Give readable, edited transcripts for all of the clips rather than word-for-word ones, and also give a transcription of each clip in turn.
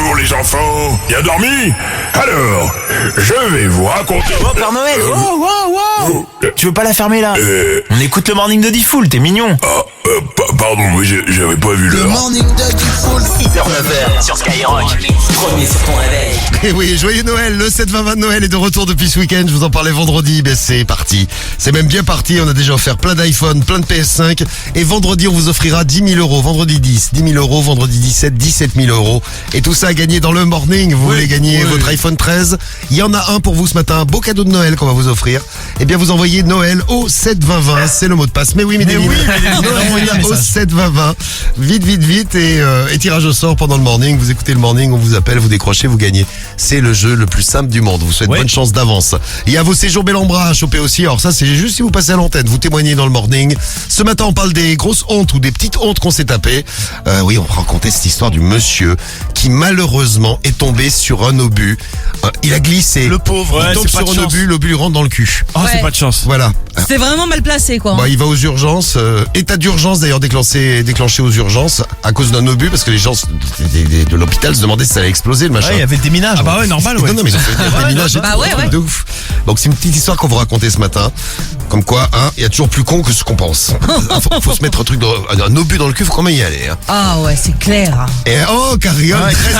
Bonjour les enfants, bien dormi? Alors, je vais vous raconter... Oh Père Noël, wow. Tu veux pas la fermer là? On écoute le morning de Diffoul, t'es mignon. Pardon, mais j'avais pas vu Le l'heure. morning de Diffoul. 6h-9h sur Skyrock. Premier sur ton réveil. Et oui, joyeux Noël, le 7-20 de Noël est de retour depuis ce week-end, je vous en parlais vendredi, ben c'est parti. C'est même bien parti, on a déjà offert plein d'iPhone, plein de PS5, et vendredi on vous offrira 10 000 euros, vendredi 10 000 euros, vendredi 17, 17 000 euros. Et tout ça à gagner dans le morning, vous voulez gagner votre iPhone 13, il y en a un pour vous ce matin, un beau cadeau de Noël qu'on va vous offrir. Eh bien vous envoyez Noël au 7-20-20, c'est le mot de passe. Mais oui, Noël au 7-20-20, vite, et tirage au sort pendant le morning, vous écoutez le morning, on vous appelle, vous décrochez, vous gagnez. C'est le jeu le plus simple du monde. Vous souhaite bonne chance d'avance. Il y a vos séjours Bellambra à choper aussi. Alors ça, c'est juste si vous passez à l'antenne, vous témoignez dans le morning. Ce matin, on parle des grosses hontes ou des petites hontes qu'on s'est tapées. Oui, on va raconter cette histoire du monsieur qui malheureusement est tombé sur un obus. Il a glissé. Le pauvre, il tombe sur un obus, l'obus lui rentre dans le cul. Oh, c'est pas de chance. Voilà. C'est vraiment mal placé, quoi. Bah, il va aux urgences. État d'urgence d'ailleurs déclenché aux urgences à cause d'un obus parce que les gens de l'hôpital se demandaient si ça allait exploser le machin. Ouais, il y avait des minages. Ah bah ouais, normal, ouais. Non, mais ils ont fait des déminages et bah tout, ouais, un truc ouais. de ouf. Donc c'est une petite histoire qu'on vous raconter ce matin. Comme quoi, il y a toujours plus con que ce qu'on pense. Faut se mettre un obus dans le cul, faut quand même y aller. Hein. Ah ouais, c'est clair. Et Carriole, très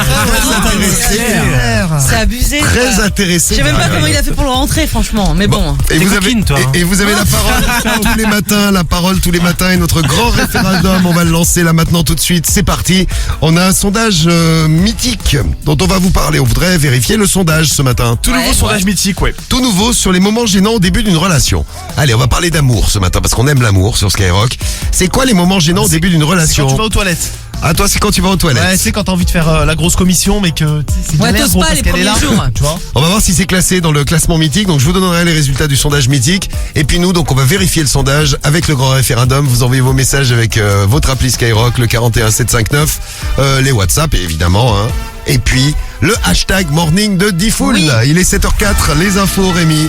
intéressée. C'est abusé. Très quoi. intéressée. Je sais même pas comment il a fait pour le rentrer, franchement. Mais bon. Et T'es vous, coquine, toi, hein. et vous avez la parole tous les matins, et notre grand référendum, on va le lancer là maintenant tout de suite, c'est parti. On a un sondage mythique dont on va vous parler, on voudrait vérifier le sondage ce matin. Tout nouveau sondage mythique, ouais. Tout nouveau sur les moments gênants au début d'une relation. Allez, on va parler d'amour ce matin parce qu'on aime l'amour sur Skyrock. C'est quoi les moments gênants au début d'une C'est relation? quand tu vas aux toilettes. Ah, toi, c'est quand tu vas aux toilettes. Ouais, c'est quand t'as envie de faire la grosse commission, mais que c'est Ouais, galère t'oses gros, pas parce les qu'elle est là. premiers jours. Tu vois. On va voir si c'est classé dans le classement mythique. Donc je vous donnerai les résultats du sondage mythique. Et puis nous, donc on va vérifier le sondage avec le grand référendum. Vous envoyez vos messages avec votre appli Skyrock, le 41759, les WhatsApp évidemment. Hein. Et puis le hashtag morning de Diffoul. Oui. Il est 7h04, les infos Rémi.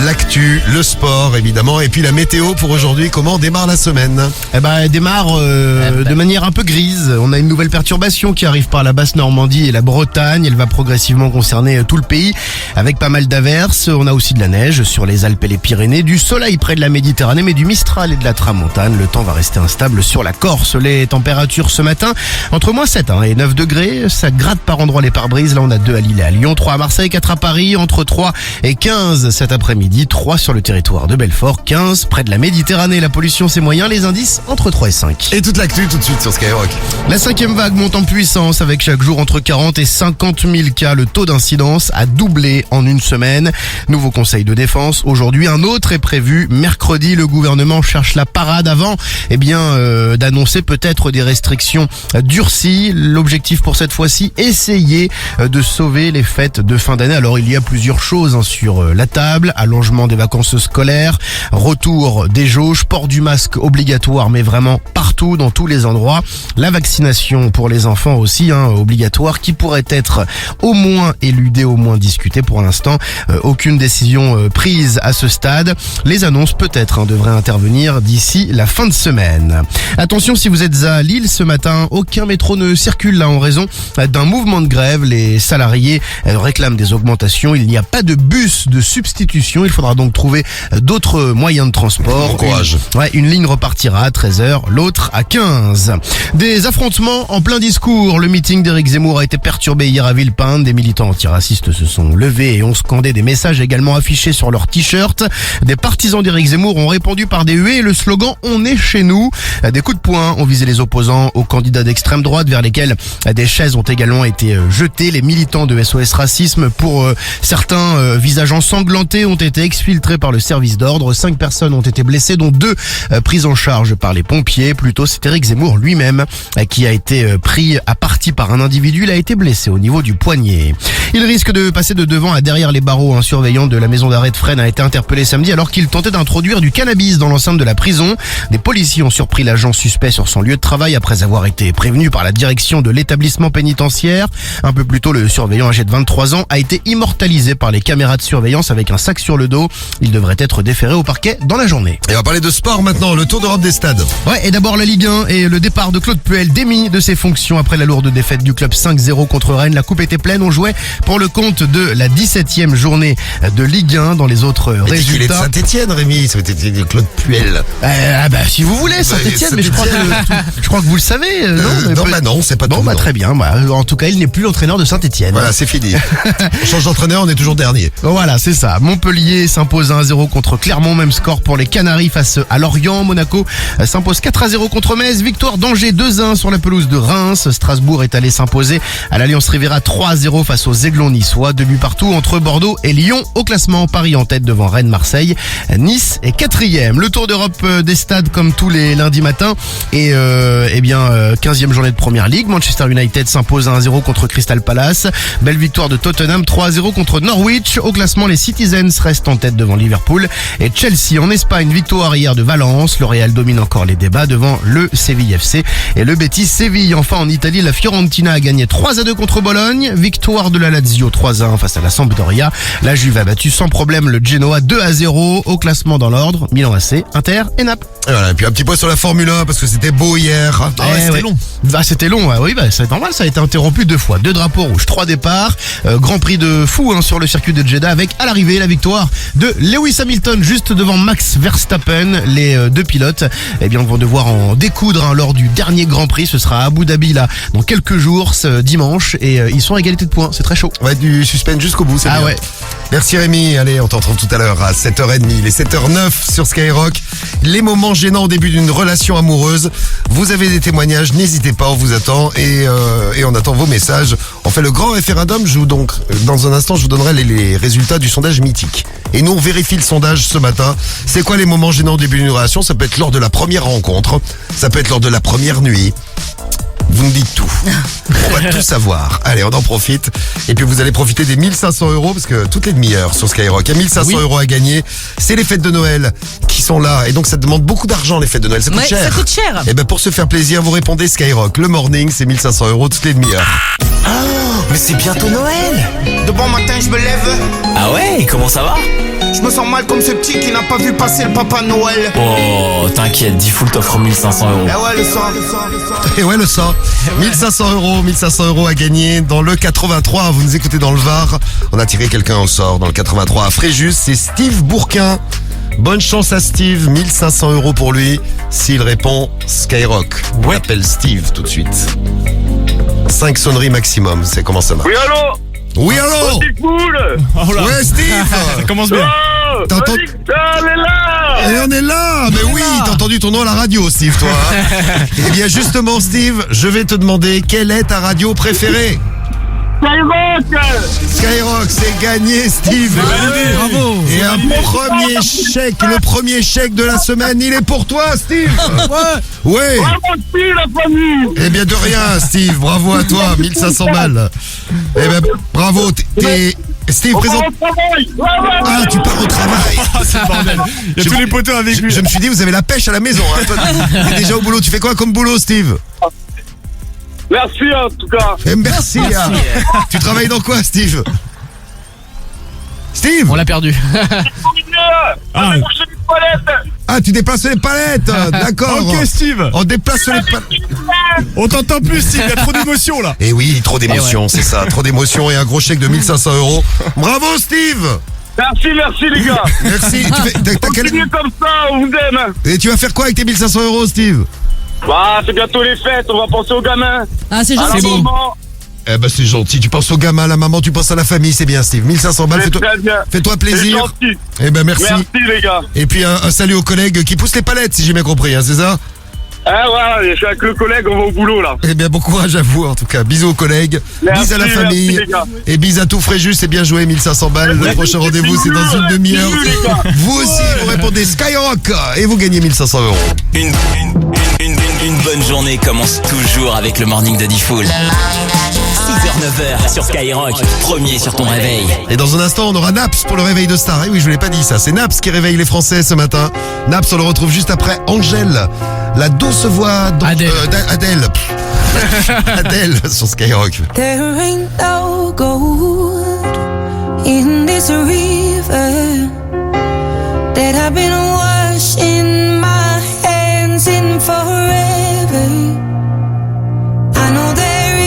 L'actu, le sport évidemment, et puis la météo pour aujourd'hui. Comment démarre la semaine? Eh ben, elle démarre de manière un peu grise. On a une nouvelle perturbation qui arrive par la basse Normandie et la Bretagne. Elle va progressivement concerner tout le pays avec pas mal d'averses. On a aussi de la neige sur les Alpes et les Pyrénées, du soleil près de la Méditerranée, mais du Mistral et de la Tramontane. Le temps va rester instable sur la Corse. Les températures ce matin entre moins 7 et 9 degrés. Ça gratte par endroits les pare-brises. Là, on a 2 à Lille et à Lyon, 3 à Marseille, 4 à Paris, entre 3 et 15 cet après-midi. 3 sur le territoire de Belfort, 15 près de la Méditerranée. La pollution c'est moyen, les indices entre 3 et 5. Et toute l'actu tout de suite sur Skyrock. La 5e vague monte en puissance avec chaque jour entre 40 et 50 000 cas. Le taux d'incidence a doublé en une semaine. Nouveau conseil de défense. Aujourd'hui, un autre est prévu. Mercredi, le gouvernement cherche la parade avant d'annoncer peut-être des restrictions durcies. L'objectif pour cette fois-ci, essayer de sauver les fêtes de fin d'année. Alors il y a plusieurs choses sur la table. Allongement des vacances scolaires, retour des jauges, port du masque obligatoire, mais vraiment partout, dans tous les endroits. La vaccination pour les enfants aussi, obligatoire, qui pourrait être au moins éludée, au moins discutée. Pour l'instant, aucune décision prise à ce stade. Les annonces peut-être devraient intervenir d'ici la fin de semaine. Attention, si vous êtes à Lille ce matin, aucun métro ne circule là en raison d'un mouvement de grève. Les salariés réclament des augmentations. Il n'y a pas de bus de substitution. Il faudra donc trouver d'autres moyens de transport. Bon courage. Une ligne repartira à 13h, l'autre à 15. Des affrontements en plein discours. Le meeting d'Éric Zemmour a été perturbé hier à Villepinte. Des militants antiracistes se sont levés et ont scandé des messages également affichés sur leurs t-shirts. Des partisans d'Éric Zemmour ont répondu par des huées et le slogan « On est chez nous ». Des coups de poing ont visé les opposants aux candidats d'extrême droite vers lesquels des chaises ont également été jetées. Les militants de SOS Racisme, pour certains visages ensanglantés, ont été exfiltrés par le service d'ordre. 5 personnes ont été blessées, dont 2 prises en charge par les pompiers. Plus tôt, c'est Éric Zemmour lui-même qui a été pris à partie par un individu. Il a été blessé au niveau du poignet. Il risque de passer de devant à derrière les barreaux. Un surveillant de la maison d'arrêt de Fresnes a été interpellé samedi alors qu'il tentait d'introduire du cannabis dans l'enceinte de la prison. Des policiers ont surpris l'agent suspect sur son lieu de travail après avoir été prévenu par la direction de l'établissement pénitentiaire. Un peu plus tôt, le surveillant âgé de 23 ans a été immortalisé par les caméras de surveillance avec un sac sur le dos. Il devrait être déféré au parquet dans la journée. Et on va parler de sport maintenant, le Tour d'Europe des stades. Ouais, et d'abord la Ligue 1 et le départ de Claude Puel démis de ses fonctions après la lourde de défaite du club 5-0 contre Rennes. La coupe était pleine. On jouait pour le compte de la 17e journée de Ligue 1. Dans les autres Il est de résultats. Saint-Etienne, Rémi. C'était Claude Puel. Si vous voulez, Saint-Etienne, mais je crois que vous le savez. Non, c'est pas tout. Bon, non. très bien. En tout cas, il n'est plus l'entraîneur de Saint-Etienne. Voilà, c'est fini. On change d'entraîneur, on est toujours dernier. Voilà, c'est ça. Montpellier s'impose 1-0 contre Clermont, même score pour les Canaries face à Lorient. Monaco s'impose 4-0 contre Metz. Victoire d'Angers 2-1 sur la pelouse de Reims. Strasbourg est allé s'imposer à l'Alliance Riviera 3-0 face aux Aiglons niçois. 2 buts partout entre Bordeaux et Lyon. Au classement, Paris en tête devant Rennes, Marseille. Nice est 4e. Le Tour d'Europe des stades comme tous les lundis matins. Et 15e journée de Première Ligue. Manchester United s'impose 1-0 contre Crystal Palace. Belle victoire de Tottenham 3-0 contre Norwich. Au classement, les Citizens restent en tête devant Liverpool et Chelsea. En Espagne, victoire hier de Valence. Le Real domine encore les débats devant le Séville FC et le Betis Séville. Enfin, en Italie, la Fiorentina a gagné 3-2 contre Bologne. Victoire de la Lazio 3-1 face à la Sampdoria. La Juve a battu sans problème le Genoa 2-0. Au classement dans l'ordre, Milan AC, Inter et Naples. Et voilà, et puis un petit point sur la Formule 1 parce que c'était beau hier. C'était long. C'était long, oui, c'est normal, ça a été interrompu 2 fois. 2 drapeaux rouges, 3 départs. Grand prix de fou sur le circuit de Jeddah avec à l'arrivée la victoire de Lewis Hamilton juste devant Max Verstappen. Les 2 pilotes vont devoir en découdre lors du dernier Grand Prix. Ce sera à Abu Dhabi là dans quelques jours, ce dimanche, et ils sont à égalité de points. C'est très chaud. On va être du suspense jusqu'au bout, c'est bien. Ouais. Merci Rémi, allez on t'en retrouve tout à l'heure à 7h30, les 7h09 sur Skyrock. Les moments gênants au début d'une relation amoureuse. Vous avez des témoignages, n'hésitez pas, on vous attend et on attend vos messages. On fait le grand référendum, dans un instant je vous donnerai les résultats du sondage mythique. Et nous on vérifie le sondage ce matin. C'est quoi les moments gênants au début d'une relation? Ça peut être lors de la première rencontre, ça peut être lors de la première nuit. Vous nous dites tout. On va tout savoir. Allez, on en profite. Et puis vous allez profiter des 1500 € parce que toutes les demi-heures sur Skyrock, il y a 1500 € à gagner. C'est les fêtes de Noël qui sont là. Et donc ça demande beaucoup d'argent, les fêtes de Noël. Ça coûte cher. Ça coûte cher. Et pour se faire plaisir, vous répondez Skyrock. Le morning, c'est 1500 € toutes les demi-heures. Mais c'est bientôt Noël. De bon matin, je me lève. Ah ouais, comment ça va? Je me sens mal comme ce petit qui n'a pas vu passer le Papa Noël. Oh, t'inquiète, Diffoul t'offre 1500 €. Eh ouais, le sang. Et ouais, le sang. 1500 € à gagner dans le 83. Vous nous écoutez dans le Var. On a tiré quelqu'un au sort dans le 83 à Fréjus. C'est Steve Bourquin. Bonne chance à Steve. 1500 € pour lui. S'il répond Skyrock. On appelle Steve tout de suite. 5 sonneries maximum. C'est comment ça marche? Oui, allô? Oui, allô? C'est cool! Oh là. Ouais, Steve. Ça commence bien. Oh! T'as entendu- Elle est là! Et on est là. Mais oui, t'as entendu ton nom à la radio, Steve, toi. Eh bien, justement, Steve, je vais te demander quelle est ta radio préférée? Skyrock! Skyrock, c'est gagné, Steve. Bravo. Et un premier chèque, le premier chèque de la semaine, il est pour toi, Steve. Ouais. Bravo, Steve, la famille! Eh bien, de rien, Steve. Bravo à toi, 1500 balles. Eh bien, bravo. Steve, On va présente. au travail! Ouais, ouais, Ah, tu pars au travail. Ah, c'est le bordel. Il y a tous les poteaux avec lui. Je me suis dit, vous avez la pêche à la maison. Toi, t'es déjà au boulot. Tu fais quoi comme boulot, Steve? Merci en tout cas! Eh, merci. Hein. Tu travailles dans quoi, Steve? Steve? On l'a perdu. Ah, chercher les toilettes! Ah, tu déplaces les palettes. D'accord. Ok, Steve. On déplace les palettes. On t'entend plus, Steve. Il y a trop d'émotions là. Eh oui, trop d'émotions, c'est ça. Trop d'émotions et un gros chèque de 1500 €. Bravo, Steve. Merci les gars! Merci. Continuez comme ça, on vous aime! Et tu vas faire quoi avec tes 1500 €, Steve? Bah, c'est bientôt les fêtes, on va penser aux gamins! Ah, c'est À la gentil. maman. Eh ben, c'est gentil. Tu penses au gamin, à la maman, tu penses à la famille, c'est bien, Steve. 1500 balles, C'est très bien! fais-toi C'est plaisir. gentil! Eh ben, merci. Merci les gars! Et puis, un salut aux collègues qui poussent les palettes, si j'ai bien compris, hein, c'est ça? Ouais, je suis avec le collègue, on va au boulot là! Eh bien, bon courage à vous, en tout cas. Bisous aux collègues, Merci, bisous à la merci, famille, les gars. et bisous à tout Fréjus, c'est bien joué, 1500 balles. Le prochain rendez-vous, c'est dans une demi-heure. Bisous, les gars. Vous aussi, vous répondez Skyrock, et vous gagnez 1500 €. Une bonne journée commence toujours avec le morning de Diffoul. 6h-9h sur Skyrock, premier sur ton réveil. Et dans un instant, on aura Naps pour le réveil de Star. Et oui, je vous l'ai pas dit ça. C'est Naps qui réveille les Français ce matin. Naps, on le retrouve juste après Angèle. La douce voix Adèle. Adèle. Adèle sur Skyrock. There ain't no gold in this river that I've been washing my hands in forever. I know there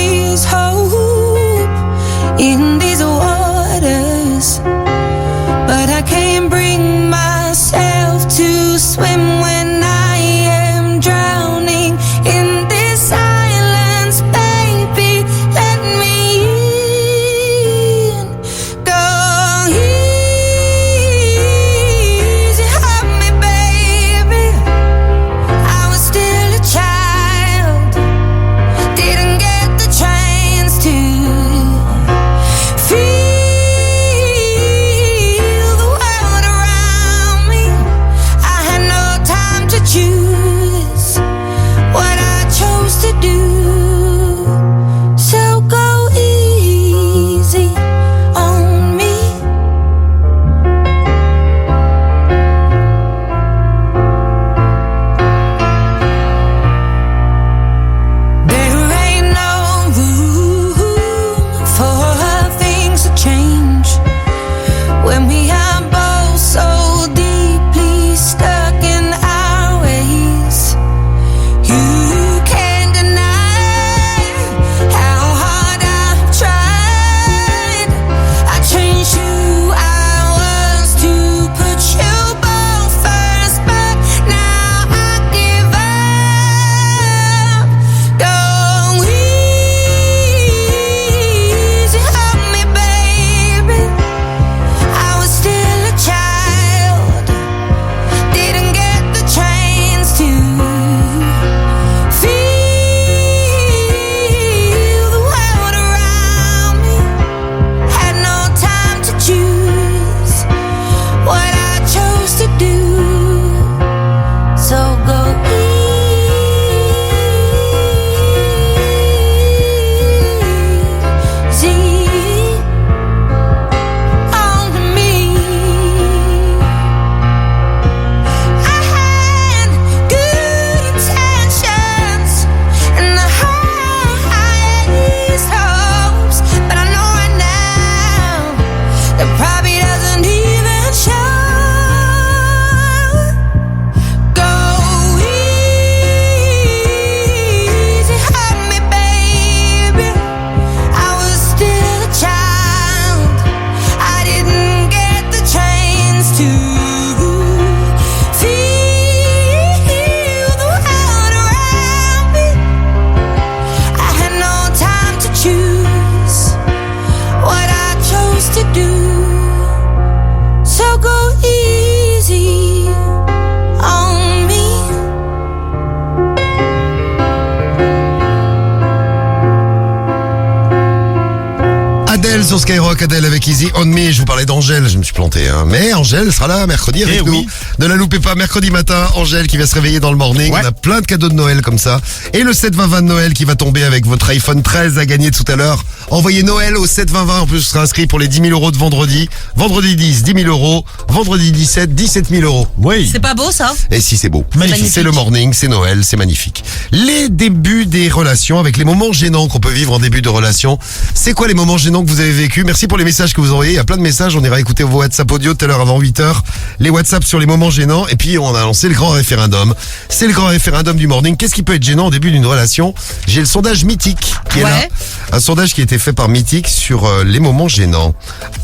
Adèle sur Skyrock, Adèle avec Easy On Me. Je vous parlais d'Angèle, je me suis planté. Hein. Mais Angèle sera là mercredi avec nous. oui. Ne la loupez pas, mercredi matin, Angèle qui va se réveiller dans le morning. Ouais. On a plein de cadeaux de Noël comme ça. Et le 72020 de Noël qui va tomber avec votre iPhone 13 à gagner tout à l'heure. Envoyez Noël au 72020. En plus, vous serez inscrit pour les 10 000 euros de vendredi. Vendredi 10, 10 000 euros. Vendredi 17, 17 000 euros. Oui. C'est pas beau ça? Et si c'est beau. Magnifique. C'est le morning, c'est Noël, c'est magnifique. Les débuts des relations, avec les moments gênants qu'on peut vivre en début de relation. C'est quoi les moments gênants que vous avez vécu? Merci pour les messages que vous envoyez. Il y a plein de messages. On ira écouter vos WhatsApp audio tout à l'heure avant 8h. Les WhatsApp sur les moments gênants. Et puis, on a lancé le grand référendum. C'est le grand référendum du morning. Qu'est-ce qui peut être gênant au début d'une relation? J'ai le sondage Mythique qui est là. Ouais. Un sondage qui a été fait par Mythique sur les moments gênants.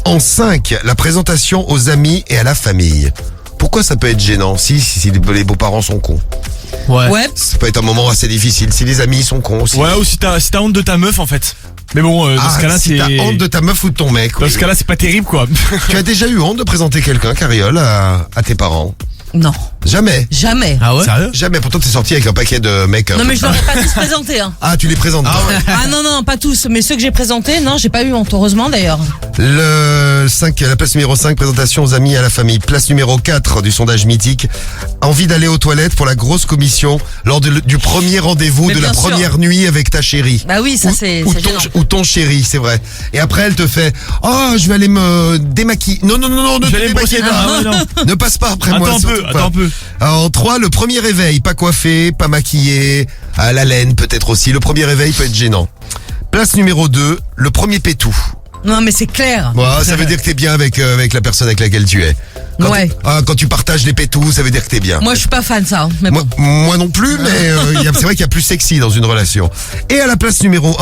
En 5, la présentation aux amis et à la famille. Pourquoi ça peut être gênant si les beaux-parents sont cons? Ouais. Ça peut être un moment assez difficile si les amis sont cons aussi. Ouais, ou si t'as honte de ta meuf en fait. Mais bon, dans ce cas-là, si c'est. t'as honte de ta meuf ou de ton mec. Dans oui, ce cas-là, c'est pas terrible quoi. Tu as déjà eu honte de présenter quelqu'un, Cariole, à tes parents? Non. Jamais. Jamais. Ah ouais? Sérieux? Jamais. Pourtant, t'es sorti avec un paquet de mecs. Non mais je l'aurais pas tous présenté hein. Ah, tu les présentes pas. Ah non, pas tous. Mais ceux que j'ai présentés, non, j'ai pas eu honte, heureusement d'ailleurs. Le 5, la place numéro 5, présentation aux amis et à la famille. Place numéro 4 du sondage Mythique. Envie d'aller aux toilettes pour la grosse commission lors du premier rendez-vous Mais de la bien sûr. première nuit avec ta chérie. Bah oui, ça c'est gênant. Ou ton chéri, c'est vrai. Et après, elle te fait « Oh, je vais aller me démaquiller. » Non, ne Je te vais aller me brosser démaquille les pas. dents. Ah ouais, non. Ne passe pas après moi. surtout pas. Attends un peu. En 3, le premier réveil, pas coiffé, pas maquillé, à la laine peut-être aussi. Le premier réveil peut être gênant. Place numéro 2, le premier pétou. Non mais c'est clair. Bon, ça veut dire que t'es bien avec la personne avec laquelle tu es. Ouais. Quand tu partages les pétous, ça veut dire que t'es bien. Moi je suis pas fan de ça. Mais bon. Moi non plus, mais c'est vrai qu'il y a plus sexy dans une relation. Et à la place numéro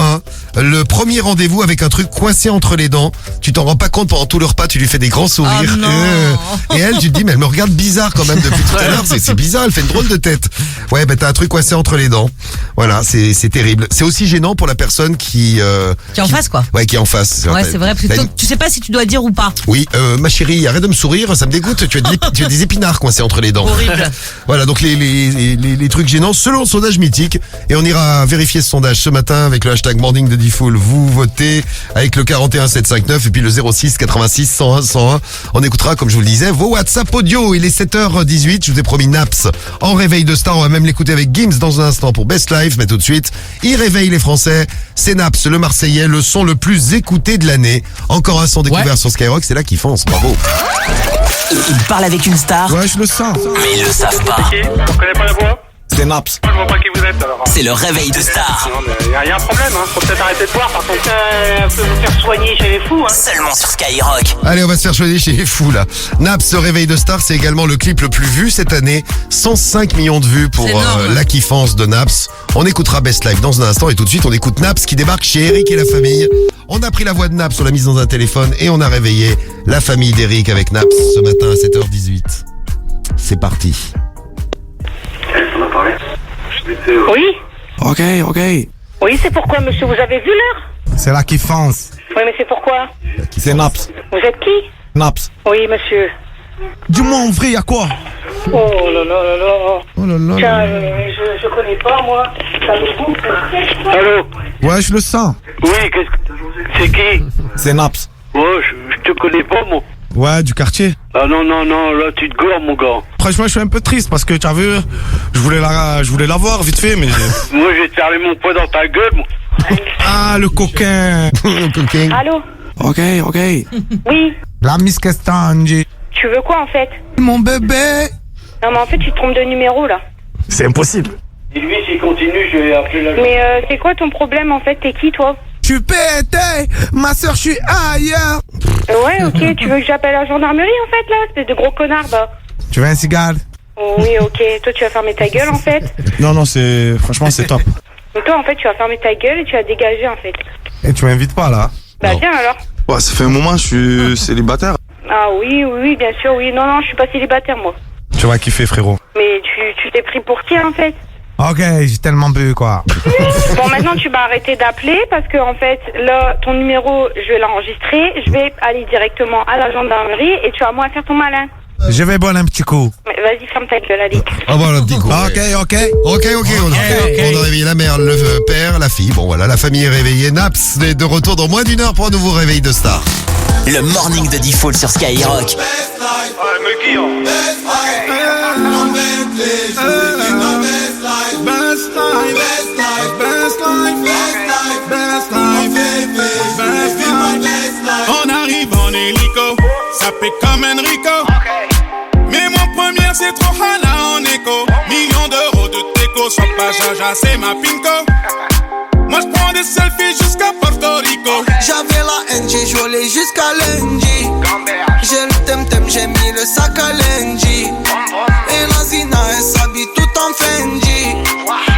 1, le premier rendez-vous avec un truc coincé entre les dents. Tu t'en rends pas compte pendant tout le repas, tu lui fais des grands sourires. Oh non. Et elle, tu te dis, mais elle me regarde bizarre quand même depuis tout à l'heure. C'est bizarre, elle fait une drôle de tête. Ouais, t'as un truc coincé entre les dents. Voilà, c'est terrible. C'est aussi gênant pour la personne qui Qui est en face quoi. Ouais, qui est en face. Ouais c'est vrai, parce que tu sais pas si tu dois dire ou pas. Oui, ma chérie, arrête de me sourire, ça me dégoûte. Tu as des épinards coincés entre les dents. Horrible. Voilà, donc les trucs gênants selon le sondage Mythique. Et on ira vérifier ce sondage ce matin avec le hashtag Morning de Diffoul. Vous votez avec le 41759 et puis le 06 86 101 101. On écoutera, comme je vous le disais, vos WhatsApp audio. Il est 7h18, je vous ai promis Naps en réveil de star. On va même l'écouter avec Gims dans un instant pour Best Life. Mais tout de suite, il réveille les Français. C'est Naps, le Marseillais, le son le plus écouté de l'année. Encore un son découvert sur Skyrock, c'est là qu'il fonce. Bravo. Il parle avec une star, Ouais, je le sens. mais ils le savent pas. On connaît pas la voix? C'est Naps. Je vois pas qui vous êtes alors. C'est le réveil de star. Non, mais y a un problème, hein. Faut peut-être arrêter de boire par contre. Faut vous faire soigner chez les fous, hein. Seulement sur Skyrock. Allez, on va se faire choisir chez les fous là. Naps, ce réveil de star, c'est également le clip le plus vu cette année. 105 millions de vues pour C'est énorme. la kiffance de Naps. On écoutera Best Life dans un instant et tout de suite on écoute Naps qui débarque chez Eric et la famille. On a pris la voix de Naps, on l'a mise dans un téléphone et on a réveillé la famille d'Eric avec Naps ce matin à 7h18. C'est parti. Oui. Ok. Oui, c'est pourquoi, monsieur, vous avez vu l'heure? C'est là qui fonce. Oui, mais c'est pourquoi? C'est Naps. Vous êtes qui? Naps. Oui, monsieur. Dis-moi en vrai, y'a quoi? Oh là là là là. Oh là là. Tiens, je connais pas, moi. Ça me coupe. Allô? Ouais, je le sens. Oui, qu'est-ce que. C'est qui? C'est Naps. Oh, je te connais pas, moi. Ouais, du quartier. Ah non, là tu te gores, mon gars. Franchement, je suis un peu triste parce que tu as vu, je voulais la voir vite fait, mais. Moi, je vais te fermer mon poing dans ta gueule, moi. Ah, le coquin. Le coquin. Allô? Ok. Oui. La Miss Castangi. Tu veux quoi, en fait? Mon bébé. Non, mais en fait, tu te trompes de numéro, là. C'est impossible. Et lui, s'il continue, je vais appeler la. Mais c'est quoi ton problème, en fait? T'es qui, toi? Je suis pété. Ma soeur, je suis ailleurs. Ouais, ok. Tu veux que j'appelle la gendarmerie, en fait, là? Espèce de gros connard, bah. Tu veux un cigare? Oh, oui, ok. Toi, tu vas fermer ta gueule, en fait. Non, franchement, c'est top. Mais toi, en fait, tu vas fermer ta gueule et tu vas dégager, en fait. Et tu m'invites pas, là? Bah, viens, alors. Ouais, ça fait un moment, je suis célibataire. Ah oui, bien sûr, oui. Non, je suis pas célibataire, moi. Tu vas kiffer, frérot. Mais tu t'es pris pour qui, en fait? Ok, j'ai tellement bu, quoi. Bon, maintenant, tu vas arrêter d'appeler parce que, en fait, là, ton numéro, je vais l'enregistrer. Je vais aller directement à la gendarmerie et tu vas, moi, faire ton malin. Je vais boire un petit coup. Mais vas-y, ferme ta gueule, Alix. Ah voilà, un petit coup. Ok. Ok. On a réveillé la mère, le père, la fille. Bon voilà, la famille est réveillée. Naps est de retour dans moins d'une heure pour un nouveau réveil de star. Le morning de Diffoul sur Skyrock. On arrive en hélico, ça fait comme Enrico. Mais mon premier c'est trop Hana en écho. Millions d'euros de teco, sois pas Jaja, c'est ma pinko. Moi je prends des selfies jusqu'à Porto Rico. J'avais la haine, j'ai joué jusqu'à lundi. J'ai le tem-tem, j'ai mis le sac à lundi. Et la Zina, elle s'habille tout en Fendi.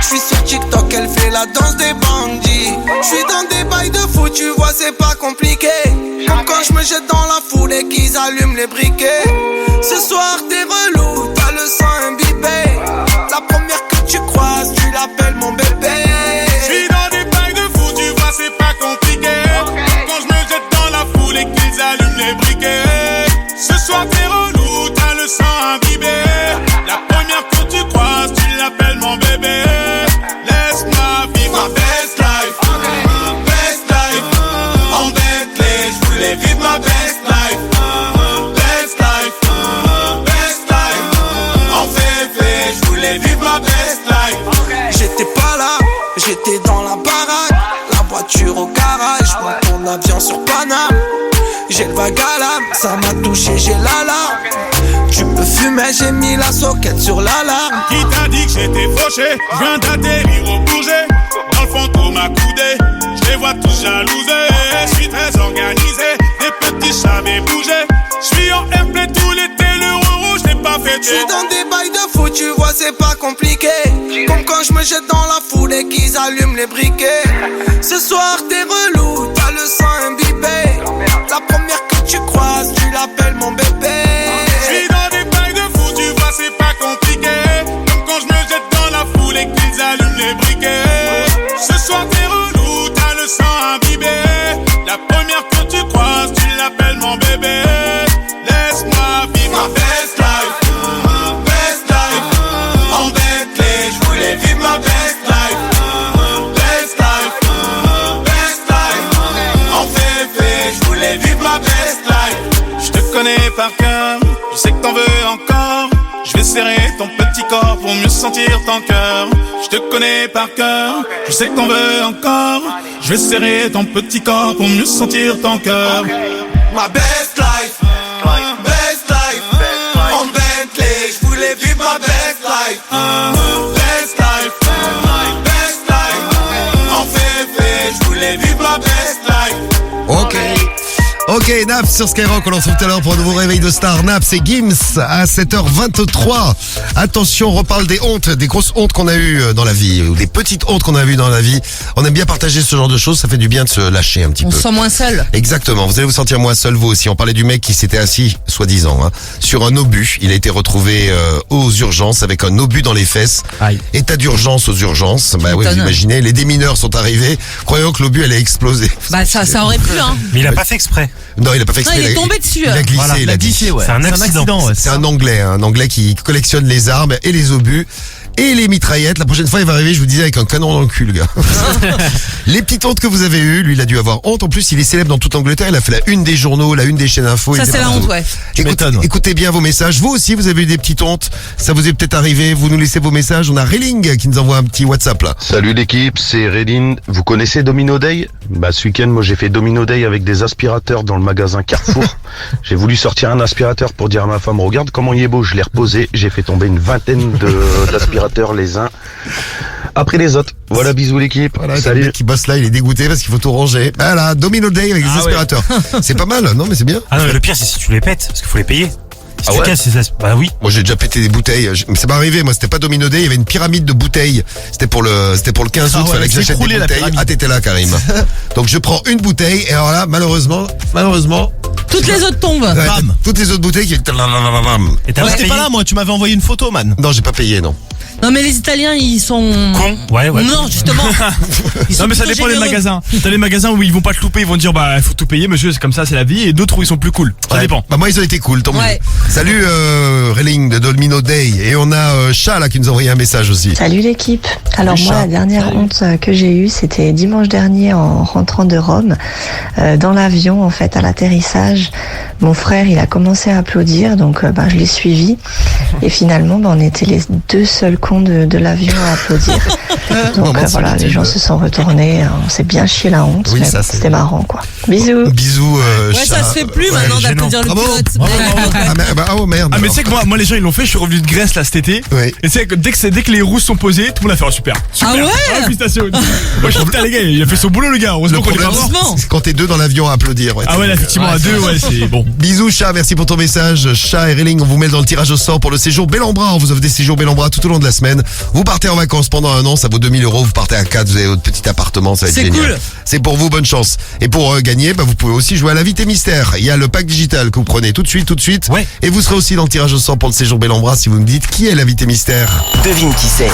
J'suis sur TikTok, elle fait la danse des bandits. J'suis dans des bails de fou, tu vois c'est pas compliqué. Comme quand j'me jette dans la foule et qu'ils allument les briquets. Ce soir t'es relou, t'as le sang imbibé. La première que tu croises, tu l'appelles mon bébé. J'suis dans des bails de fou, tu vois c'est pas compliqué. Quand j'me jette dans la foule et qu'ils allument les briquets. Ce soir t'es relou, t'as le sang imbibé. La première que tu croises, tu l'appelles mon bébé. Laisse-moi vivre ma best life. Best life. En Bentley, j'voulais vivre ma best life. Best life. Best life. En février, j'voulais vivre ma best life. J'étais pas là, j'étais dans la baraque. La voiture au garage, mon avion sur Paname. J'ai le vague à l'âme, ça m'a touché, j'ai l'alarme. Tu peux fumer, j'ai mis la soquette sur l'alarme. Qui t'a dit que j'étais fauché? J'viens d'atterrir au Bourget. Dans le fantôme accoudé, j'les vois tous jalousés. J'suis très organisé, des petits savais bouger. J'suis en airplay tout l'été, le rouge n'est pas fêté. J'suis dans des bails de fou, tu vois c'est pas compliqué. Comme quand j'me jette dans la foule et qu'ils allument les briquets. Ce soir t'es relou, t'as le sang imbibé. La première que tu croises, tu l'appelles mon bébé. J'suis dans des bails de fou, tu vois c'est pas compliqué. Comme quand j'me jette dans la foule et qu'ils allument les briquets. Ce soir t'es relou, t'as le sang imbibé. La première que tu croises, tu l'appelles mon bébé. Laisse-moi vivre ma best life. Best life. En Bentley, j'voulais vivre ma best life. Best life. Best life. En février, j'voulais vivre ma best life. J'te connais par cœur, je sais que t'en veux encore. Je vais serrer ton petit corps pour mieux sentir ton cœur. Je te connais par cœur, je sais que t'en veux encore. Je vais serrer ton petit corps pour mieux sentir ton cœur. Ma best life. Best life. En Bentley, j'voulais vivre ma best life. Best life. Best life. En février, j'voulais vivre ma best life. Ok, Naps sur Skyrock, on en retrouve tout à l'heure pour un nouveau réveil de star. Naps et Gims à 7h23. Attention, on reparle des hontes, des grosses hontes qu'on a eues dans la vie, ou des petites hontes qu'on a eues dans la vie. On aime bien partager ce genre de choses, ça fait du bien de se lâcher un petit peu. On se sent moins seul. Exactement, vous allez vous sentir moins seul vous aussi. On parlait du mec qui s'était assis, soi-disant, sur un obus. Il a été retrouvé aux urgences avec un obus dans les fesses. Aïe. État d'urgence aux urgences. Bah oui, vous imaginez, les démineurs sont arrivés, croyant que l'obus allait exploser. Bah ça aurait pu hein. Mais il a pas fait exprès. Non, il a pas fait exprès. Non, il est tombé dessus. Il a glissé, Voilà, il a glissé. ouais. C'est un accident. Ouais. C'est un Anglais qui collectionne les armes et les obus et les mitraillettes. La prochaine fois, il va arriver, je vous disais, avec un canon dans le cul, le gars. Les petites hontes que vous avez eues, lui, il a dû avoir honte. En plus, il est célèbre dans toute Angleterre. Il a fait la une des journaux, la une des chaînes info. Ça, c'est la honte, ouais. Écoutez bien vos messages. Vous aussi, vous avez eu des petites hontes. Ça vous est peut-être arrivé. Vous nous laissez vos messages. On a Reling qui nous envoie un petit WhatsApp, là. Salut l'équipe, c'est Réline. Vous connaissez Domino Day? Bah, ce week-end, moi, j'ai fait Domino Day avec des aspirateurs dans le magasin Carrefour. J'ai voulu sortir un aspirateur pour dire à ma femme, regarde comment il est beau. Je l'ai reposé. J'ai fait tomber une vingtaine d'aspirateurs les uns après les autres. Voilà, bisous l'équipe. Voilà, salut. Le mec qui bosse là, il est dégoûté parce qu'il faut tout ranger. Voilà, Domino Day avec des aspirateurs. Ouais. C'est pas mal, non mais c'est bien. Ah non, mais le pire c'est si tu les pètes, parce qu'il faut les payer. Si ah tu ouais casses bah oui. Moi j'ai déjà pété des bouteilles, mais c'est pas arrivé, moi c'était pas Domino Day, il y avait une pyramide de bouteilles. C'était pour le 15 août, fallait que j'achète des bouteilles. Ah t'étais là Karim. Donc je prends une bouteille et alors là malheureusement toutes les autres tombent. Ouais, toutes les autres bouteilles qui Et t'as pas payé? Pas là, moi, tu m'avais envoyé une photo, man. Non, j'ai pas payé, non. Non mais les Italiens ils sont... Ouais. Non justement. Non mais ça dépend des magasins. T'as les magasins où ils vont pas te louper, ils vont te dire bah il faut tout payer monsieur, c'est comme ça, c'est la vie, et d'autres où ils sont plus cool. Ça dépend. Bah moi ils ont été cool, tant mieux. Ouais. Salut Reling de Domino Day, et on a Chat là qui nous a envoyé un message aussi. Salut l'équipe. Alors Salut, moi Chat. la dernière honte que j'ai eue c'était dimanche dernier en rentrant de Rome. Dans l'avion en fait à l'atterrissage, mon frère il a commencé à applaudir donc je l'ai suivi et finalement on était les deux seuls cons de l'avion à applaudir. Donc voilà, les gens se sont retournés, on s'est bien chié la honte, Oui, mais ça, c'était marrant quoi. Bisous. Bisous Ouais Chat. ça se fait plus maintenant d'applaudir le Ah bon pilote. Oh merde. Ah mais tu sais que moi les gens ils l'ont fait, je suis revenu de Grèce là cet été. Oui. Et tu sais que dès que les roues sont posées, tout le monde a fait super. Ah ouais félicitations. Moi je suis putain les gars, il a fait son boulot le gars, Le heureusement qu'on est problème, pas mort. c'est quand t'es deux dans l'avion à applaudir. Ah ouais là, effectivement à deux, ouais c'est bon. Bisous Chat, merci pour ton message. Chat et Reling, on vous met dans le tirage au sort pour le séjour Bellambra. On vous offre des séjours Bellambra tout au long de la semaine. Vous partez en vacances pendant un an, ça vaut 2000 €. Vous partez à 4, vous avez votre petit appartement, ça va être C'est génial. cool. C'est pour vous, bonne chance. Et pour gagner, vous pouvez aussi jouer à l'invité mystère. Il y a le pack digital que vous prenez tout de suite. Ouais. Et vous serez aussi dans le tirage au sort pour le séjour Bellambra si vous me dites qui est l'invité mystère. Devine qui c'est.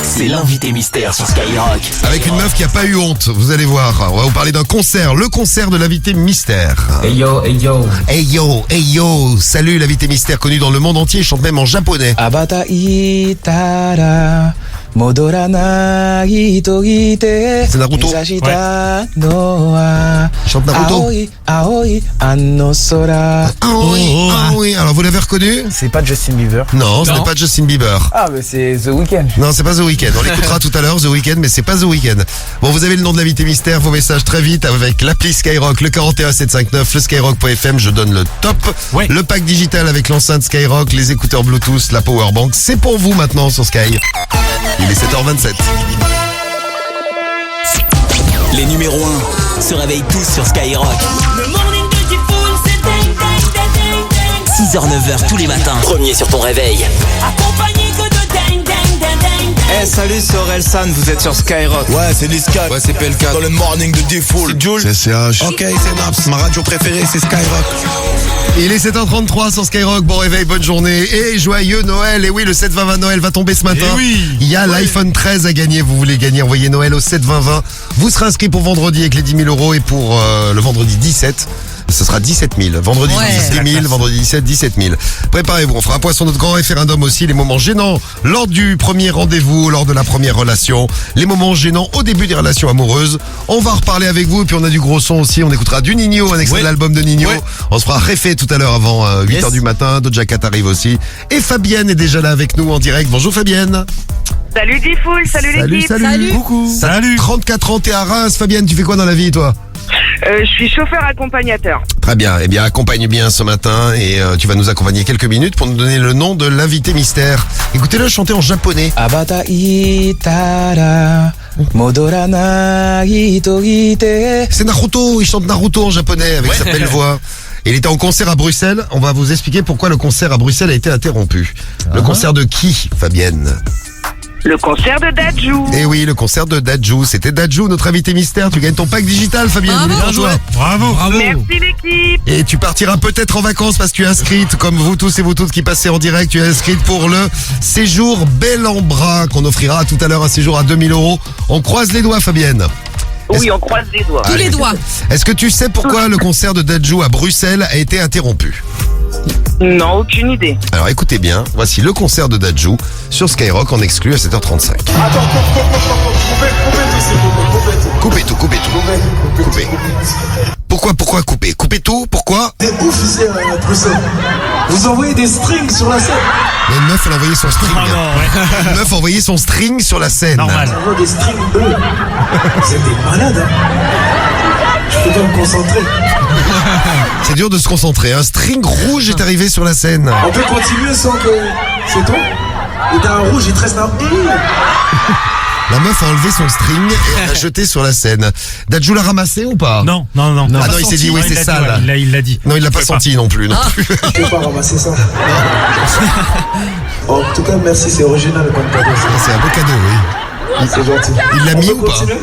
C'est l'invité mystère sur Skyrock. Avec une meuf qui a pas eu honte, vous allez voir. On va vous parler d'un concert, le concert de l'invité mystère. Hey yo, hey yo. Hey yo, hey yo. Salut l'invité mystère connu dans le monde entier, il chante même en japonais. Abata itara modorana itoite. C'est Naruto. Misashita noa. Chante Naruto. Aoi anosora. Ah oui, alors vous l'avez reconnu? C'est pas Justin Bieber. Non, ce n'est pas Justin Bieber. Ah mais c'est The Weeknd. Non, c'est pas The Weeknd. On l'écoutera tout à l'heure, The Weeknd, mais c'est pas The Weeknd. Bon, vous avez le nom de l'invité mystère, vos messages très vite avec l'appli Skyrock, le 41759, le skyrock.fm, je donne le top. Ouais. Le pack digital avec l'enceinte Skyrock, les écouteurs Bluetooth, la powerbank, c'est pour vous maintenant sur Sky. Il est 7h27. Les numéros 1 se réveillent tous sur Skyrock. Le morning de Diffoul, c'est ding ding ding ding ding. 6h-9h tous les matins. Premier sur ton réveil. Accompagné que de ding ding ding ding ding. Eh salut, c'est Orelsan, vous êtes sur Skyrock. Ouais, c'est Niska. Ouais, c'est PLK. Dans le morning de Diffoul. C'est Jules. C'est CH. Ok, c'est Naps. Ma radio préférée, c'est Skyrock. Il est 7h33 sur Skyrock, bon réveil, bonne journée et joyeux Noël. Et oui, le 7-20-20 Noël va tomber ce matin. Et oui. Il y a l'iPhone 13 à gagner, vous voulez gagner, envoyez Noël au 7-20-20. Vous serez inscrit pour vendredi avec les 10 000 € et pour le vendredi 17, ce sera 17 000. Vendredi 10 000, vendredi 17, 17 000. Préparez-vous, on fera un point sur notre grand référendum aussi, les moments gênants lors du premier rendez-vous, lors de la première relation, les moments gênants au début des relations amoureuses. On va reparler avec vous et puis on a du gros son aussi, on écoutera du Nino, un extrait de l'album de Nino. Ouais. On se fera réfé tout à l'heure avant 8h du matin, Doja Cat arrive aussi. Et Fabienne est déjà là avec nous en direct. Bonjour Fabienne. Salut Diffoul, salut l'équipe. Salut. Coucou. Salut. 34 ans, t'es à Reims. Fabienne, tu fais quoi dans la vie toi? Je suis chauffeur accompagnateur. Très bien, eh bien accompagne bien ce matin et tu vas nous accompagner quelques minutes pour nous donner le nom de l'invité mystère. Écoutez-le chanter en japonais. Abata itara modorana itoite. C'est Naruto, il chante Naruto en japonais avec sa belle voix. Il était en concert à Bruxelles, on va vous expliquer pourquoi le concert à Bruxelles a été interrompu. Le concert de qui, Fabienne? Le concert de Dadju. Eh oui, le concert de Dadju. C'était Dadju, notre invité mystère. Tu gagnes ton pack digital, Fabienne. Bravo. Bien joué. Bravo. Merci l'équipe. Et tu partiras peut-être en vacances parce que tu es inscrite, comme vous tous et vous toutes qui passez en direct, tu es inscrite pour le séjour Bellambra qu'on offrira tout à l'heure, un séjour à 2000 €. On croise les doigts, Fabienne. Oui, on croise les doigts. Tous les doigts. Est-ce que tu sais pourquoi le concert de Dadju à Bruxelles a été interrompu? Non, aucune idée. Alors écoutez bien, voici le concert de Dadju sur Skyrock en exclu à 7h35. Coupez tout. Coupez. Pourquoi couper? Coupez tout, pourquoi? C'est ouf ici à Bruxelles. Vous envoyez des strings sur la scène. Mais une meuf, elle a envoyé son string. Une meuf a envoyé son string sur la scène. Normal. Ça envoie des strings bleus. C'est des malades, hein. Je peux pas me concentrer. C'est dur de se concentrer. Un string rouge est arrivé sur la scène. On peut continuer sans que... C'est toi? Et t'as un rouge, il te reste un... La meuf a enlevé son string et l'a jeté sur la scène. Dadju l'a ramassé ou pas? Non. Ah non, il s'est dit oui, c'est ça là. Il l'a dit. Non, il l'a pas senti non plus. Je peux pas ramasser ça. En tout cas, merci, c'est original comme cadeau. C'est un beau cadeau, oui. C'est gentil. Il l'a mis On ou peut pas? continuer?